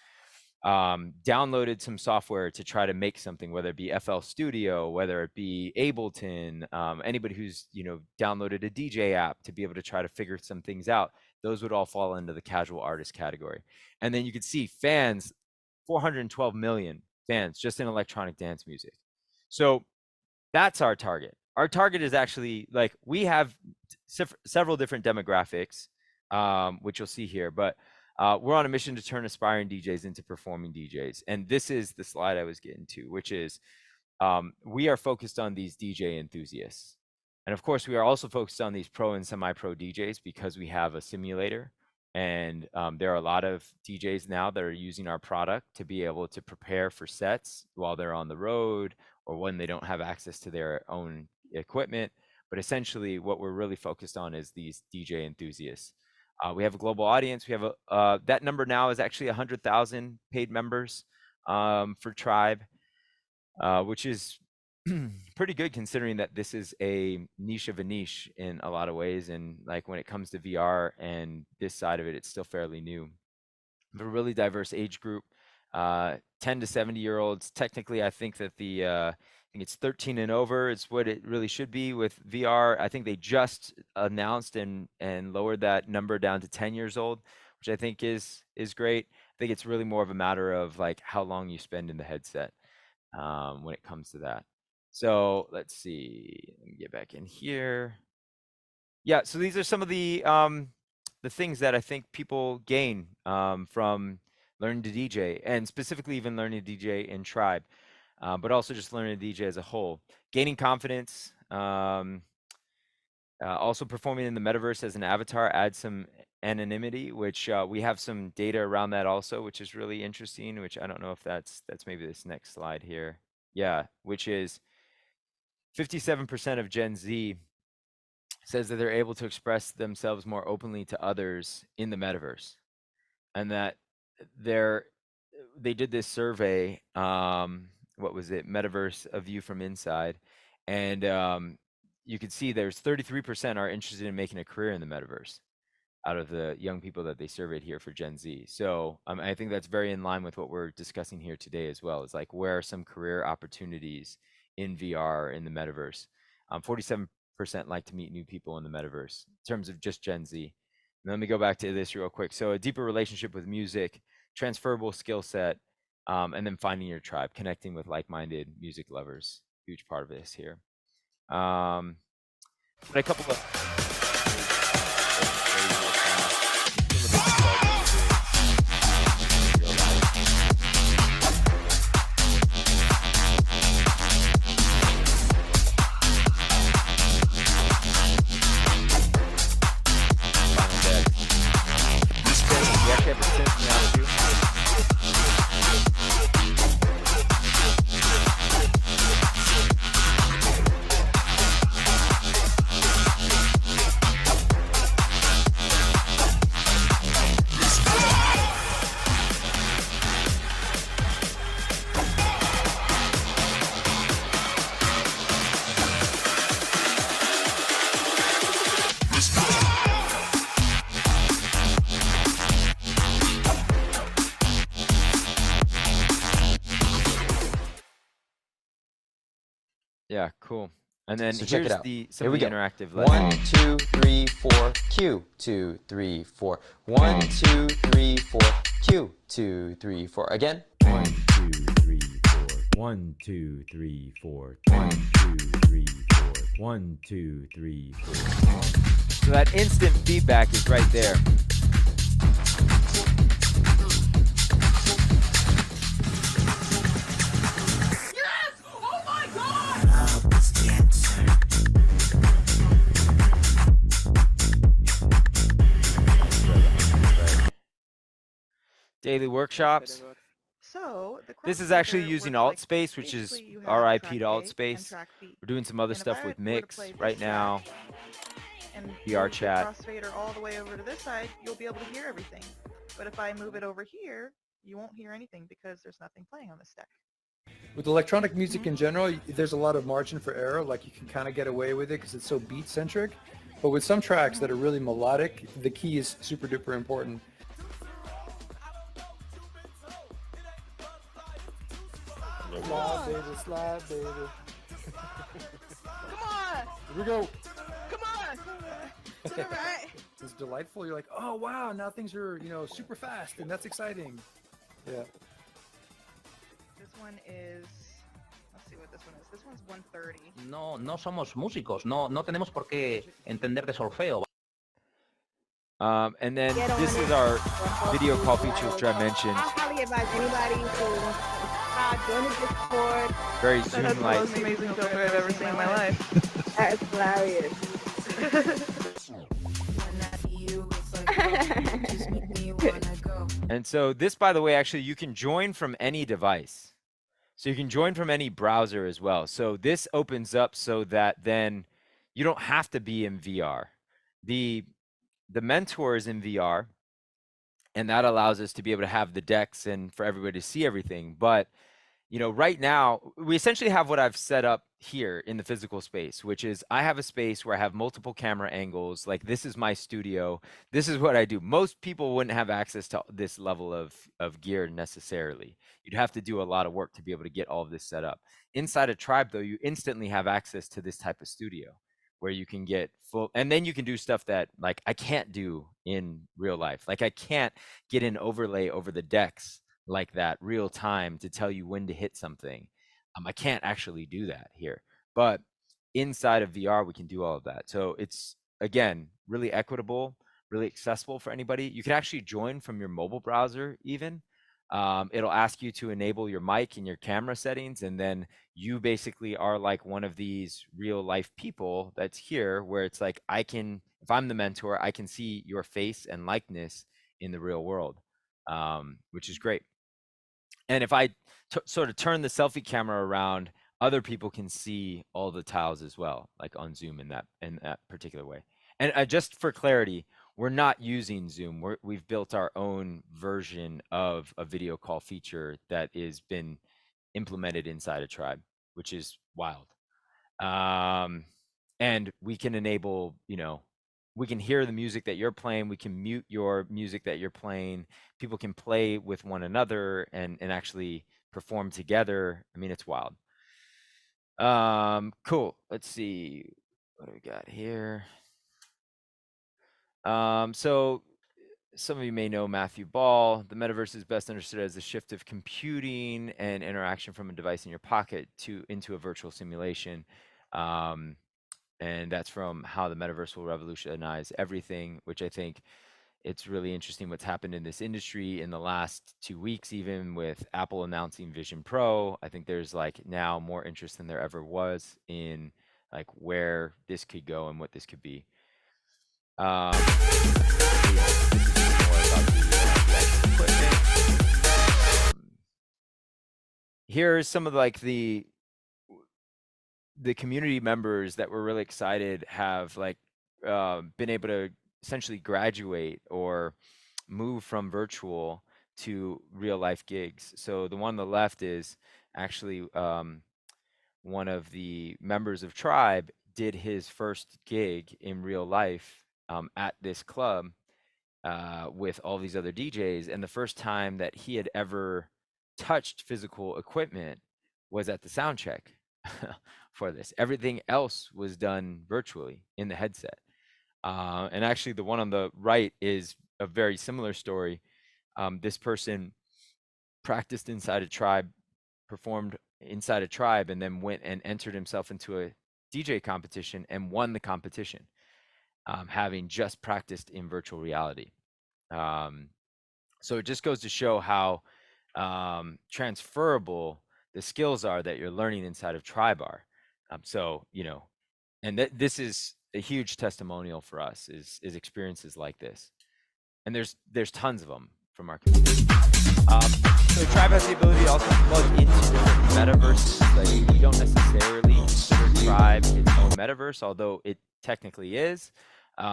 downloaded some software to try to make something, whether it be FL Studio, whether it be Ableton, anybody who's downloaded a DJ app to be able to try to figure some things out. Those would all fall into the casual artist category. And then you could see fans, 412 million fans just in electronic dance music. So that's our target. our target is actually like we have several different demographics, which you'll see here, but we're on a mission to turn aspiring DJs into performing DJs. And this is the slide I was getting to, which is we are focused on these DJ enthusiasts. And of course, we are also focused on these pro and semi-pro DJs because we have a simulator. And there are a lot of DJs now that are using our product to be able to prepare for sets while they're on the road or when they don't have access to their own equipment. But essentially, what we're really focused on is these DJ enthusiasts. We have a global audience. We have that number now is actually 100,000 paid members for Tribe, which is pretty good considering that this is a niche of a niche in a lot of ways. And like when it comes to VR and this side of it, it's still fairly new. But a really diverse age group, 10 to 70-year-olds. Technically, I think that I think it's 13 and over is what it really should be with VR. I think they just announced and lowered that number down to 10 years old, which I think is great. I think it's really more of a matter of like how long you spend in the headset when it comes to that. So let's see, let me get back in here. Yeah, so these are some of the things that I think people gain from learning to DJ, and specifically even learning to DJ in Tribe, but also just learning to DJ as a whole. Gaining confidence, also performing in the metaverse as an avatar adds some anonymity, which we have some data around that also, which is really interesting, which I don't know if that's maybe this next slide here. Yeah, which is 57% of Gen Z says that they're able to express themselves more openly to others in the metaverse, and that they did this survey. What was it? Metaverse: A View from Inside, and you can see there's 33% are interested in making a career in the metaverse out of the young people that they surveyed here for Gen Z. So I think that's very in line with what we're discussing here today as well. It's like, where are some career opportunities in VR, in the metaverse? 47% like to meet new people in the metaverse in terms of just Gen Z. And let me go back to this real quick. So a deeper relationship with music, transferable skill set, and then finding your tribe, connecting with like-minded music lovers, huge part of this here. But a couple of yeah, cool. And then So check it here's out. some Here of we the go. interactive 1, lessons. 2, 3, 4, Q, 2, 3, 4. 1, 2, 3, 4, Q, 2, 3, 4. Again. 1, 2, 3, 4. 1, 2, 3, 4. 1, 2, 3, 4. 1, 2, 3, 4. So that instant feedback is right there. Daily workshops. So This is actually using AltSpace, which is RIP to AltSpace. We're doing some other stuff with Mix right now. And VR chat. Crossfader all the way over to this side, you'll be able to hear everything. But if I move it over here, you won't hear anything because there's nothing playing on this deck. With electronic music in general, there's a lot of margin for error. Like, you can kind of get away with it because it's so beat centric. But with some tracks that are really melodic, the key is super duper important. Slide, baby, slide, baby. Come on! Here we go. Come on! To the right! It's delightful. You're like, oh wow, now things are, super fast, and that's exciting. Yeah. This one is, see what this one is. This one's 130. No somos músicos, no tenemos por qué entender de solfeo. And then this is our video call feature, which I mentioned. I highly advise anybody to join the Discord. Very That's the Zoom-like. most amazing filter I've ever seen in my life. That is hilarious. And so this, by the way, actually, you can join from any device. So you can join from any browser as well. So this opens up so that then you don't have to be in VR. The mentor is in VR, and that allows us to be able to have the decks and for everybody to see everything. But you know, right now, we essentially have what I've set up here in the physical space, which is I have a space where I have multiple camera angles. Like this is my studio. This is what I do. Most people wouldn't have access to this level of gear necessarily. You'd have to do a lot of work to be able to get all of this set up. Inside a Tribe, though, you instantly have access to this type of studio where you can get full, and then you can do stuff that like I can't do in real life. Like I can't get an overlay over the decks like that real time to tell you when to hit something. I can't actually do that here, but inside of VR, we can do all of that. So it's, again, really equitable, really accessible for anybody. You can actually join from your mobile browser even. It'll ask you to enable your mic and your camera settings, and then you basically are like one of these real life people that's here where it's like, I can, if I'm the mentor, I can see your face and likeness in the real world, which is great. And if I sort of turn the selfie camera around, other people can see all the tiles as well, like on Zoom in that particular way. And just for clarity, we're not using Zoom. We've built our own version of a video call feature that has been implemented inside a Tribe, which is wild. And we can enable, you know, we can hear the music that you're playing. We can mute your music that you're playing. People can play with one another and actually perform together. I mean, it's wild. Cool. Let's see. What do we got here? So some of you may know Matthew Ball. The metaverse is best understood as a shift of computing and interaction from a device in your pocket into a virtual simulation. And that's from How the Metaverse Will Revolutionize Everything, which I think it's really interesting what's happened in this industry in the last 2 weeks, even with Apple announcing Vision Pro. I think there's like now more interest than there ever was in like where this could go and what this could be. Yeah, this is more about the equipment. Here's some of like the community members that were really excited have like been able to essentially graduate or move from virtual to real life gigs. So the one on the left is actually one of the members of Tribe did his first gig in real life at this club with all these other DJs. And the first time that he had ever touched physical equipment was at the sound check for this. Everything else was done virtually in the headset. And actually the one on the right is a very similar story. This person practiced inside a Tribe, performed inside a Tribe, and then went and entered himself into a DJ competition and won the competition, having just practiced in virtual reality. So it just goes to show how transferable the skills are that you're learning inside of Tribe are. So, you know, and this is a huge testimonial for us is experiences like this. And there's tons of them from our community. So Tribe has the ability to also plug into different metaverses. Like we don't necessarily consider Tribe its own metaverse, although it technically is.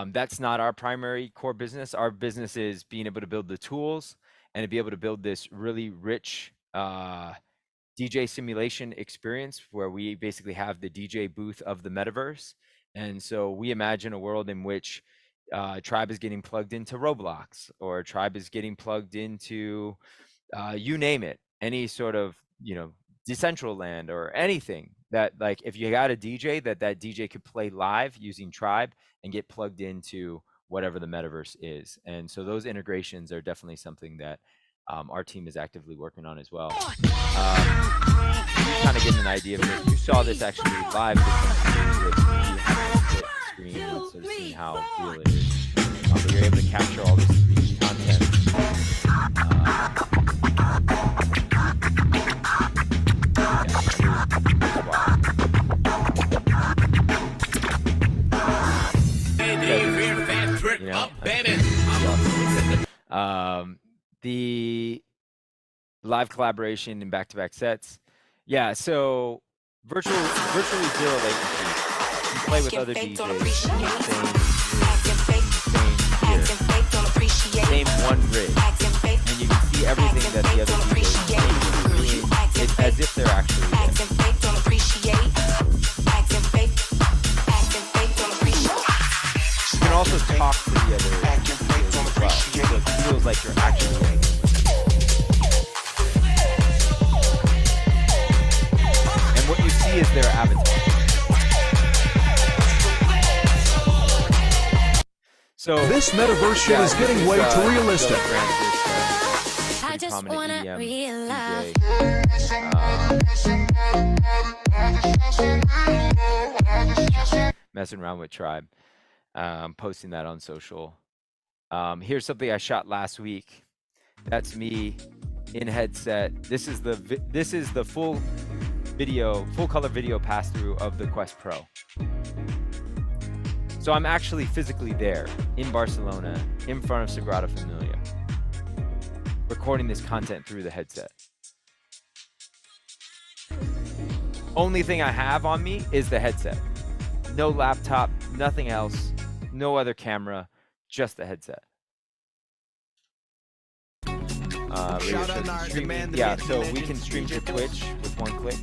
That's not our primary core business. Our business is being able to build the tools and to be able to build this really rich DJ simulation experience where we basically have the DJ booth of the metaverse. And so we imagine a world in which Tribe is getting plugged into Roblox, or Tribe is getting plugged into, you name it, any sort of, you know, Decentraland or anything that, like, if you got a DJ, that DJ could play live using Tribe and get plugged into whatever the metaverse is. And so those integrations are definitely something that our team is actively working on as well. Kind of getting an idea of this. You saw this actually live with the screen and sort of seeing how real it is. But you're able to capture all this 3D content. The live collaboration in back-to-back sets. Yeah, so virtually zero latency. You play with other DJs in the same room, same one rig, and you can see everything that the other DJs are doing. It's as if they're actually there. You can also talk to the other DJs as well, so it feels like you're actually getting it. And what you see is their avatar. So This metaverse shit is getting way too realistic. I just wanna realize. Messing around with Tribe, posting that on social. Here's something I shot last week. That's me in headset. This is the full color video pass through of the Quest Pro. So I'm actually physically there in Barcelona, in front of Sagrada Familia, recording this content through the headset. Only thing I have on me is the headset. No laptop, nothing else, no other camera, just the headset. Yeah, so we can stream to Twitch with one click,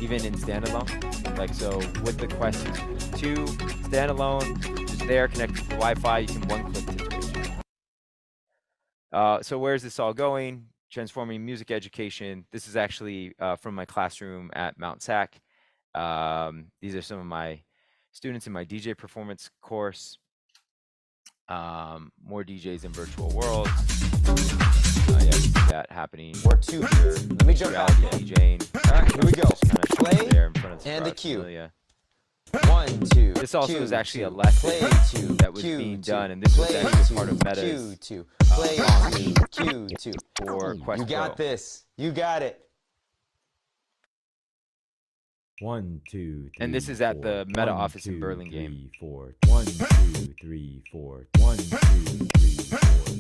even in standalone. Like, so with the Quest 2 standalone, just there, connected to Wi-Fi, you can one click to Twitch. So where's this all going? Transforming music education. This is actually from my classroom at Mount SAC. These are some of my students in my DJ performance course. More DJs in virtual worlds. Yeah, that happening. Or two here. Let me jump out. DJing. All right, here we go. Play there in front of and the Sagrada cue. Familia. 1, 2. This also cue, is actually a two, lesson play, two, that was cue, being two, done, and this was play, actually two, part of Meta's cue, two, play, two, cue, two. for Quest You got Pro. this. You got it. 1, 2, 3. And this is at the 4. Meta 1, office in 2, Burlingame. 3, 4. 1, 2, 3, 4. 1, 2, 3,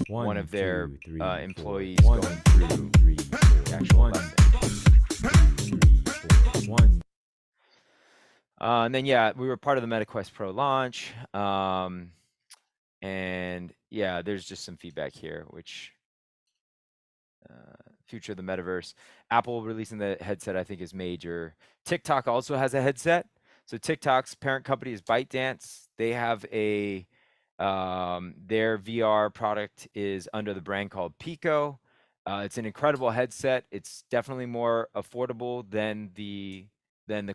4. One of their 2, 3, employees 4. going 1, through 2, 3, the actual 1, lesson. 2, 3, 4. 1. And then, yeah, we were part of the MetaQuest Pro launch. And yeah, there's just some feedback here, which future of the metaverse. Apple releasing the headset, I think, is major. TikTok also has a headset. So TikTok's parent company is ByteDance. They have a their VR product is under the brand called Pico. It's an incredible headset. It's definitely more affordable than the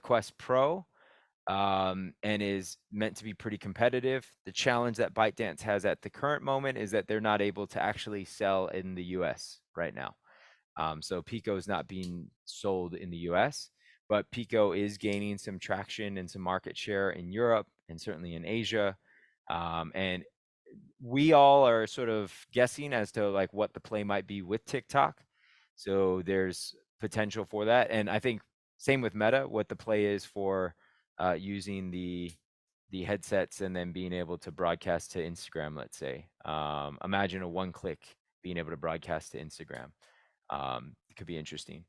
Quest Pro, and is meant to be pretty competitive. The challenge that ByteDance has at the current moment is that they're not able to actually sell in the US right now. So Pico is not being sold in the US, but Pico is gaining some traction and some market share in Europe and certainly in Asia. And we all are sort of guessing as to like what the play might be with TikTok. So there's potential for that. And I think same with Meta, what the play is for using the headsets and then being able to broadcast to Instagram, let's say. Imagine a one click being able to broadcast to Instagram. It could be interesting.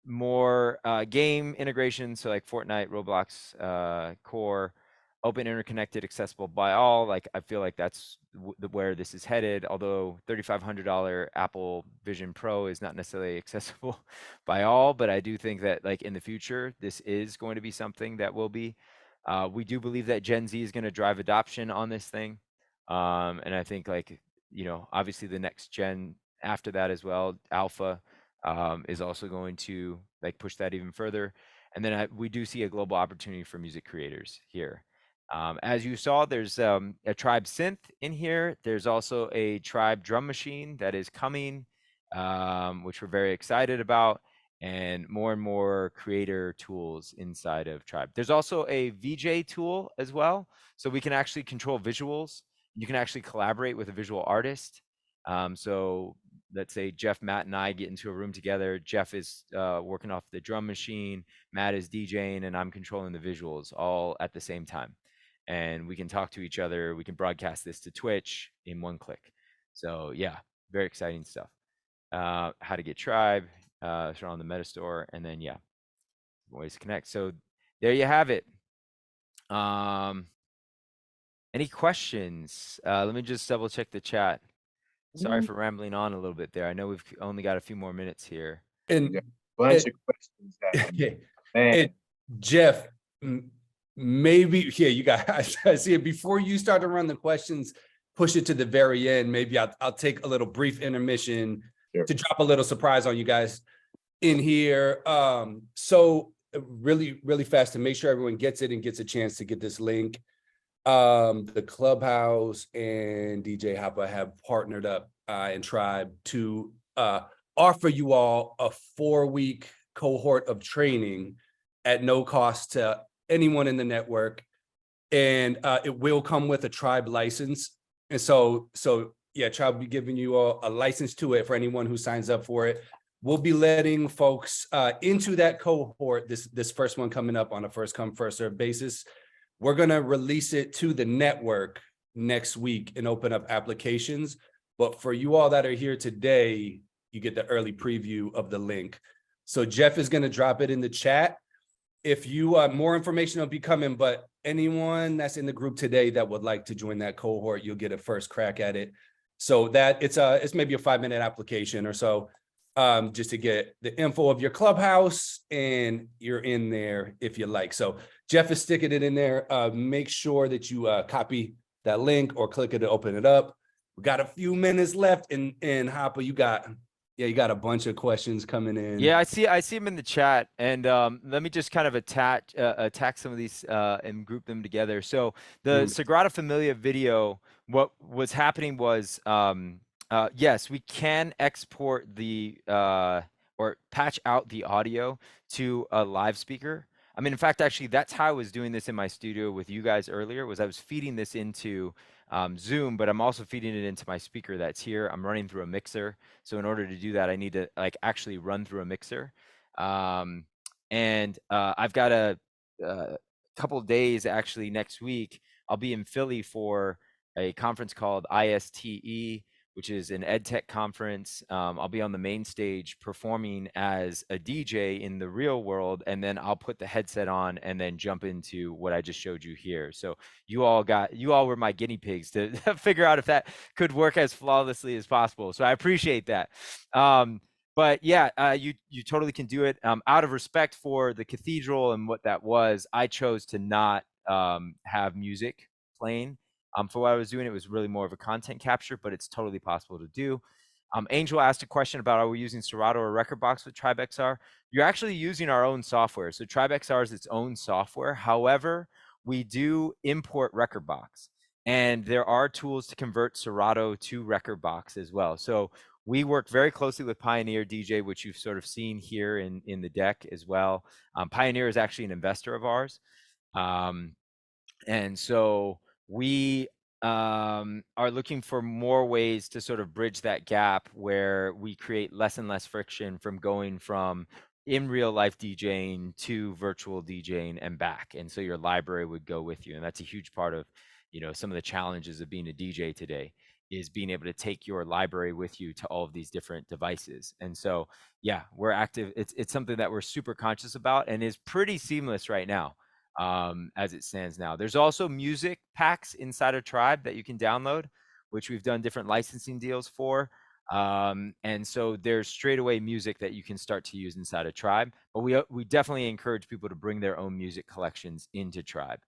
More game integration, so like Fortnite, Roblox, Core, open, interconnected, accessible by all. Like, I feel like that's where this is headed. Although $3,500 Apple Vision Pro is not necessarily accessible by all, but I do think that like in the future, this is going to be something that will be. We do believe that Gen Z is going to drive adoption on this thing, and I think like, you know, obviously the next gen after that as well, Alpha, is also going to like push that even further. And then we do see a global opportunity for music creators here. As you saw, there's a Tribe synth in here. There's also a Tribe drum machine that is coming. which we're very excited about, and more creator tools inside of Tribe. There's also a VJ tool as well, so we can actually control visuals. You can actually collaborate with a visual artist. So let's say Jeff, Matt, and I get into a room together. Jeff is working off the drum machine, Matt is DJing, and I'm controlling the visuals all at the same time. And we can talk to each other. We can broadcast this to Twitch in one click. So yeah, very exciting stuff. How to get Tribe, so on the Metastore, and then yeah, ways to connect. So there you have it. Any questions? Let me just double check the chat. Sorry for rambling on a little bit there. I know we've only got a few more minutes here. And, Bunch and- of questions. That, yeah, man. and Jeff, maybe here you guys, I see it before you start to run the questions, push it to the very end. Maybe I'll take a little brief intermission Sure. to drop a little surprise on you guys in here. So really fast to make sure everyone gets it and gets a chance to get this link. The Clubhouse and DJ Hoppa have partnered up and Tribe to offer you all a 4-week cohort of training at no cost to anyone in the network, and it will come with a Tribe license. And so yeah, Tribe will be giving you a license to it for anyone who signs up for it. We'll be letting folks into that cohort, this first one coming up on a first come, first served basis. We're gonna release it to the network next week and open up applications. But for you all that are here today, you get the early preview of the link. So Jeff is gonna drop it in the chat. If you more information will be coming, but anyone that's in the group today that would like to join that cohort, you'll get a first crack at it. So that it's maybe a 5-minute application or so, just to get the info of your Clubhouse, and you're in there if you like. So Jeff is sticking it in there. Make sure that you copy that link or click it to open it up. We got a few minutes left, and Hoppa, you got a bunch of questions coming in. Yeah, I see them in the chat, and let me just kind of attack some of these and group them together. So the Sagrada Familia video, what was happening was, yes, we can export the or patch out the audio to a live speaker. I mean, in fact, actually, that's how I was doing this in my studio with you guys earlier, was I was feeding this into Zoom, but I'm also feeding it into my speaker that's here. I'm running through a mixer. So in order to do that, I need to actually run through a mixer. And I've got a couple of days actually next week. I'll be in Philly for a conference called ISTE, which is an EdTech conference. I'll be on the main stage performing as a DJ in the real world, and then I'll put the headset on and then jump into what I just showed you here. So you all were my guinea pigs to figure out if that could work as flawlessly as possible. So I appreciate that. But yeah, you totally can do it. Out of respect for the cathedral and what that was, I chose to not have music playing. For what I was doing, it was really more of a content capture, but it's totally possible to do. Angel asked a question about, are we using Serato or Rekordbox with TribeXR? You're actually using our own software. So TribeXR is its own software. However, we do import Rekordbox, and there are tools to convert Serato to Rekordbox as well. So we work very closely with Pioneer DJ, which you've sort of seen here in the deck as well. Pioneer is actually an investor of ours. And so we are looking for more ways to sort of bridge that gap where we create less and less friction from going from in real life DJing to virtual DJing and back. And so your library would go with you. And that's a huge part of, some of the challenges of being a DJ today, is being able to take your library with you to all of these different devices. And so, yeah, we're active. It's something that we're super conscious about and is pretty seamless right now. As it stands now. There's also music packs inside of Tribe that you can download, which we've done different licensing deals for. And so there's straight away music that you can start to use inside of Tribe. But we definitely encourage people to bring their own music collections into Tribe.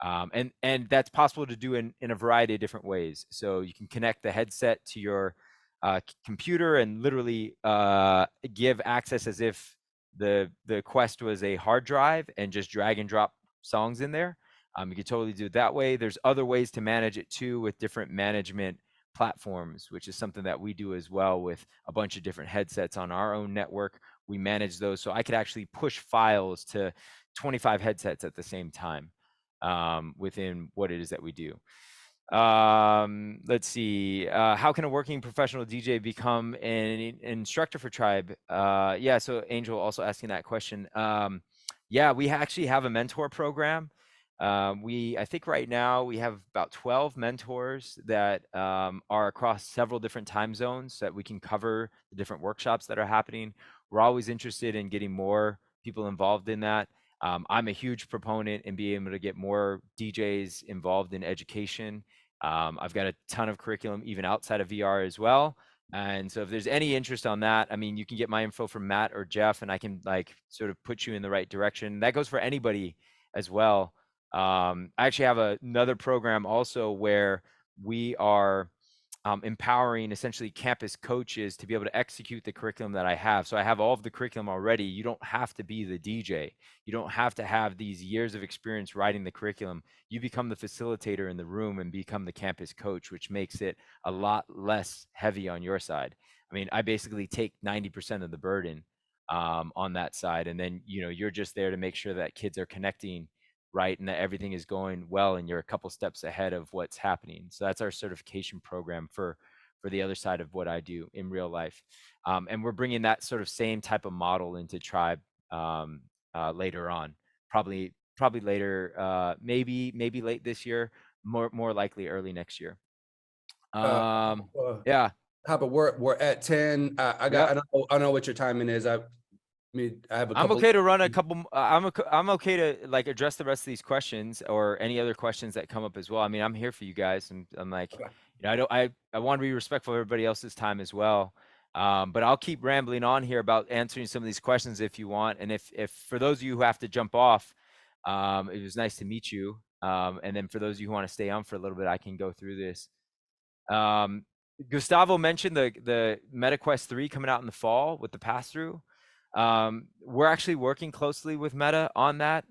And that's possible to do in a variety of different ways. So you can connect the headset to your computer and literally give access as if the Quest was a hard drive, and just drag and drop songs in there. You can totally do it that way. There's other ways to manage it too, with different management platforms, which is something that we do as well with a bunch of different headsets on our own network. We manage those, so I could actually push files to 25 headsets at the same time within what it is that we do. Let's see. How can a working professional DJ become an instructor for Tribe? Yeah, so Angel also asking that question. Yeah, we actually have a mentor program. I think right now we have about 12 mentors that are across several different time zones that we can cover the different workshops that are happening. We're always interested in getting more people involved in that. I'm a huge proponent in being able to get more DJs involved in education. I've got a ton of curriculum even outside of VR as well. And so if there's any interest on that, I mean, you can get my info from Matt or Jeff, and I can like sort of put you in the right direction. That goes for anybody as well. I actually have another program also where we are empowering essentially campus coaches to be able to execute the curriculum that I have. So I have all of the curriculum already. You don't have to be the DJ. You don't have to have these years of experience writing the curriculum. You become the facilitator in the room and become the campus coach, which makes it a lot less heavy on your side. I mean, I basically take 90% of the burden on that side. And then, you know, you're just there to make sure that kids are connecting right and that everything is going well and you're a couple steps ahead of what's happening. So that's our certification program for the other side of what I do in real life. And we're bringing that sort of same type of model into Tribe later on, probably later, maybe late this year, more likely early next year. Yeah. Hopper, we're at 10. I don't know what your timing is. I have a couple. I'm okay to run a couple. I'm okay to like address the rest of these questions or any other questions that come up as well. I mean, I'm here for you guys, and I'm like, Okay. you know, I want to be respectful of everybody else's time as well. But I'll keep rambling on here about answering some of these questions if you want. And if for those of you who have to jump off, it was nice to meet you. And then for those of you who want to stay on for a little bit, I can go through this. Gustavo mentioned the MetaQuest 3 coming out in the fall with the pass-through. We're actually working closely with Meta on that.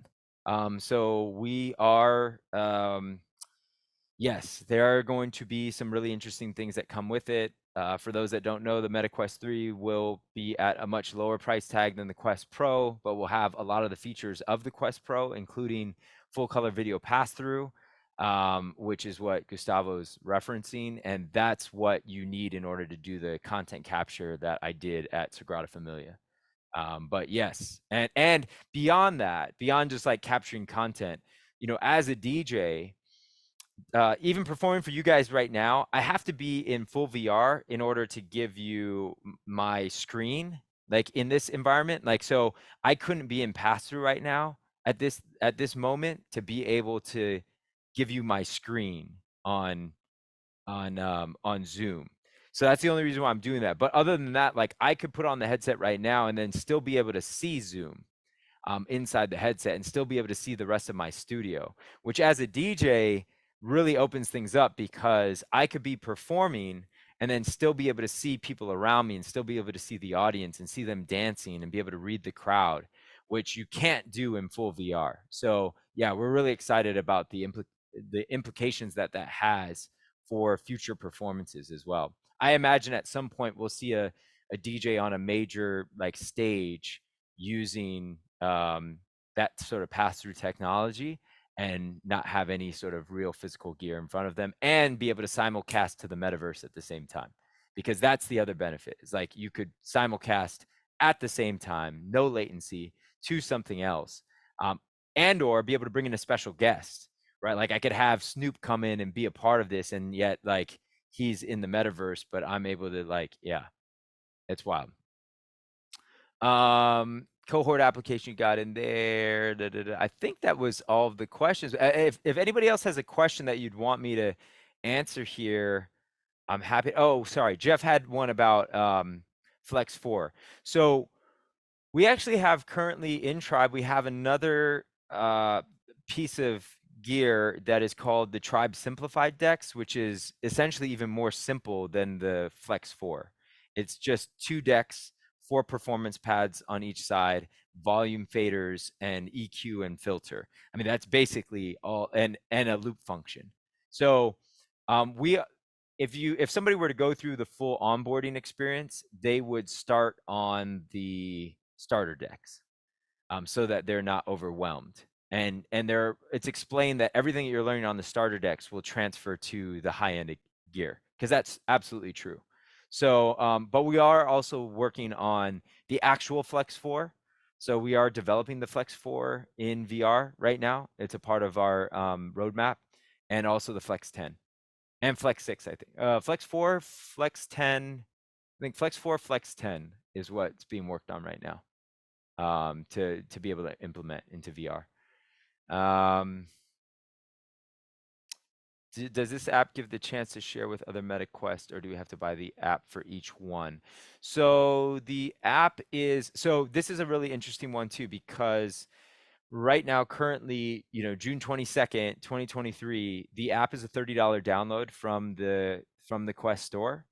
So we are, yes, there are going to be some really interesting things that come with it. For those that don't know, the MetaQuest 3 will be at a much lower price tag than the Quest Pro, but will have a lot of the features of the Quest Pro, including full color video pass-through, which is what Gustavo's referencing. And that's what you need in order to do the content capture that I did at Sagrada Familia. But yes, and beyond that, beyond just like capturing content, you know, as a DJ, even performing for you guys right now, I have to be in full VR in order to give you my screen, like in this environment. Like, so I couldn't be in pass-through right now at this moment to be able to give you my screen on Zoom. So that's the only reason why I'm doing that. But other than that, like I could put on the headset right now and then still be able to see Zoom inside the headset and still be able to see the rest of my studio, which as a DJ really opens things up because I could be performing and then still be able to see people around me and still be able to see the audience and see them dancing and be able to read the crowd, which you can't do in full VR. So yeah, we're really excited about the implications that has for future performances as well. I imagine at some point we'll see a DJ on a major like stage using that sort of pass-through technology and not have any sort of real physical gear in front of them and be able to simulcast to the metaverse at the same time, because that's the other benefit. It's like you could simulcast at the same time, no latency, to something else, and or be able to bring in a special guest, right? Like I could have Snoop come in and be a part of this, and yet like he's in the metaverse, but I'm able to like, yeah, it's wild. Cohort application got in there. I think that was all of the questions. If anybody else has a question that you'd want me to answer here, I'm happy. Oh, sorry. Jeff had one about Flex 4. So we actually have currently in Tribe, we have another piece of gear that is called the Tribe Simplified Decks, which is essentially even more simple than the Flex 4. It's just 2 decks, 4 performance pads on each side, volume faders, and EQ and filter. I mean, that's basically all, and a loop function. So if somebody were to go through the full onboarding experience, they would start on the starter decks, so that they're not overwhelmed. And it's explained that everything that you're learning on the starter decks will transfer to the high end gear, because that's absolutely true. So, but we are also working on the actual Flex 4. So we are developing the Flex 4 in VR right now. It's a part of our roadmap, and also the Flex 10 and Flex 6, I think. Flex 4, Flex 10, I think Flex 4, Flex 10 is what's being worked on right now, to be able to implement into VR. Does this app give the chance to share with other MetaQuest, or do we have to buy the app for each one? So the app is, so this is a really interesting one too, because right now, currently, June 22nd, 2023, the app is a $30 download from the Quest store,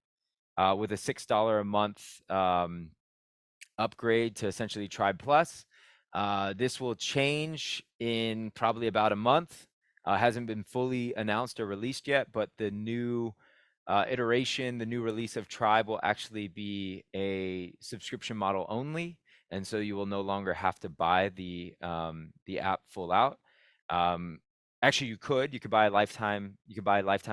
with a $6 a month upgrade to essentially Tribe Plus. This will change in probably about a month. Hasn't been fully announced or released yet, but the new iteration, the new release of Tribe will actually be a subscription model only. And so you will no longer have to buy the app full out. Actually, you could buy lifetime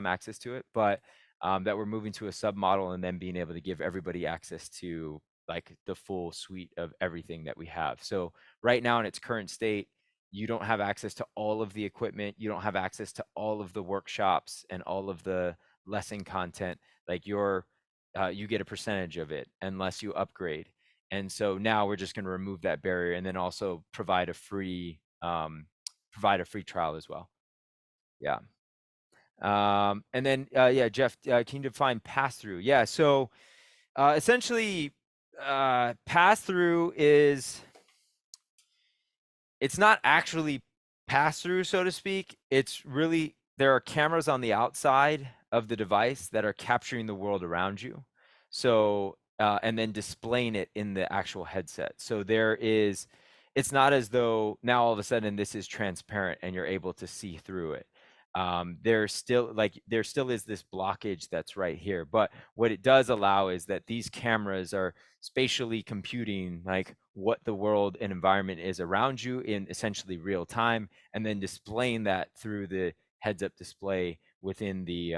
access to it, but that we're moving to a sub model and then being able to give everybody access to like the full suite of everything that we have. So right now in its current state, you don't have access to all of the equipment. You don't have access to all of the workshops and all of the lesson content. Like you get a percentage of it unless you upgrade. And so now we're just going to remove that barrier, and then also provide a free trial as well. Yeah. And then yeah, Jeff, can you define pass through? Yeah. So essentially, pass through is, it's not actually pass through, so to speak. It's really, there are cameras on the outside of the device that are capturing the world around you. So, and then displaying it in the actual headset. So it's not as though now all of a sudden this is transparent and you're able to see through it. There still is this blockage that's right here, but what it does allow is that these cameras are spatially computing like what the world and environment is around you in essentially real time, and then displaying that through the heads-up display within the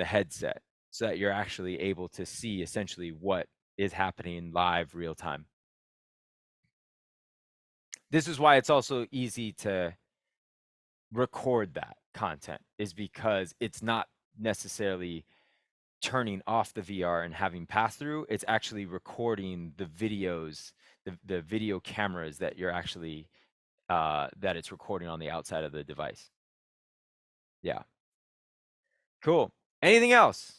headset, so that you're actually able to see essentially what is happening live real time. This is why it's also easy to record that content, is because it's not necessarily turning off the VR and having pass through. It's actually recording the videos, the video cameras that you're actually that it's recording on the outside of the device. Yeah. Cool. Anything else?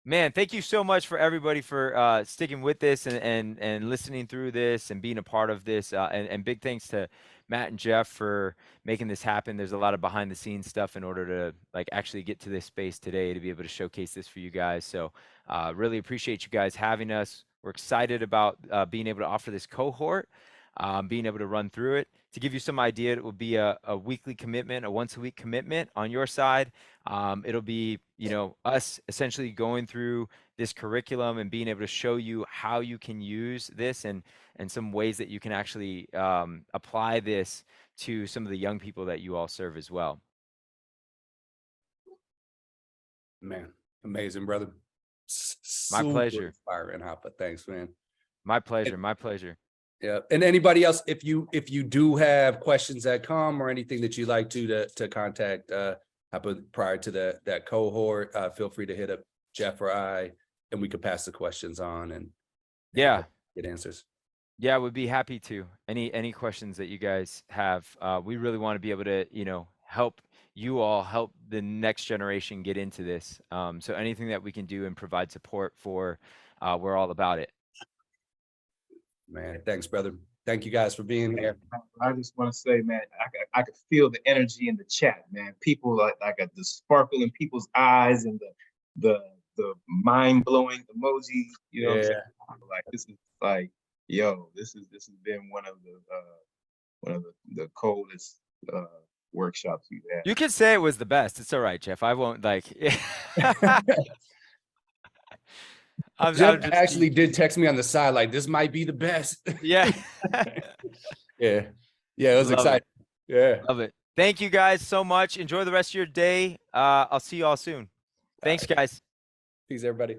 Man, thank you so much for everybody for sticking with this and listening through this and being a part of this. And big thanks to Matt and Jeff for making this happen. There's a lot of behind the scenes stuff in order to like actually get to this space today to be able to showcase this for you guys. So really appreciate you guys having us. We're excited about being able to offer this cohort, being able to run through it. To give you some idea, it will be a weekly commitment, a once a week commitment on your side. It'll be, us essentially going through this curriculum and being able to show you how you can use this and some ways that you can actually apply this to some of the young people that you all serve as well. Man, amazing, brother. My pleasure. Inspiring, Hopper. Thanks, man. My pleasure. My pleasure. Yeah, and anybody else, if you do have questions that come or anything that you'd like to contact Hopper prior to that cohort, feel free to hit up Jeff or I, and we could pass the questions on and yeah, get answers. Yeah, we'd be happy to. Any questions that you guys have, we really want to be able to, help you all, help the next generation get into this. So anything that we can do and provide support for, we're all about it. Man, thanks, brother. Thank you guys for being here. I just want to say, man, I could feel the energy in the chat, man. People like the sparkle in people's eyes and the mind blowing emojis. You know what I'm saying? Like this is like, yo, this has been one of the coldest workshops you've had. You can say it was the best. It's all right, Jeff. I won't like. I'm Jeff just actually did text me on the side like this might be the best. Yeah. Yeah. Yeah, it was Love it. exciting. Yeah. Love it. Thank you guys so much. Enjoy the rest of your day. I'll see you all soon. Thanks, guys. Peace, everybody.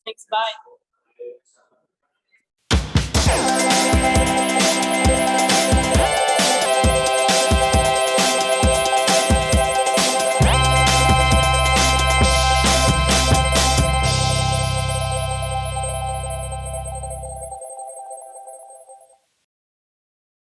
Thanks, bye.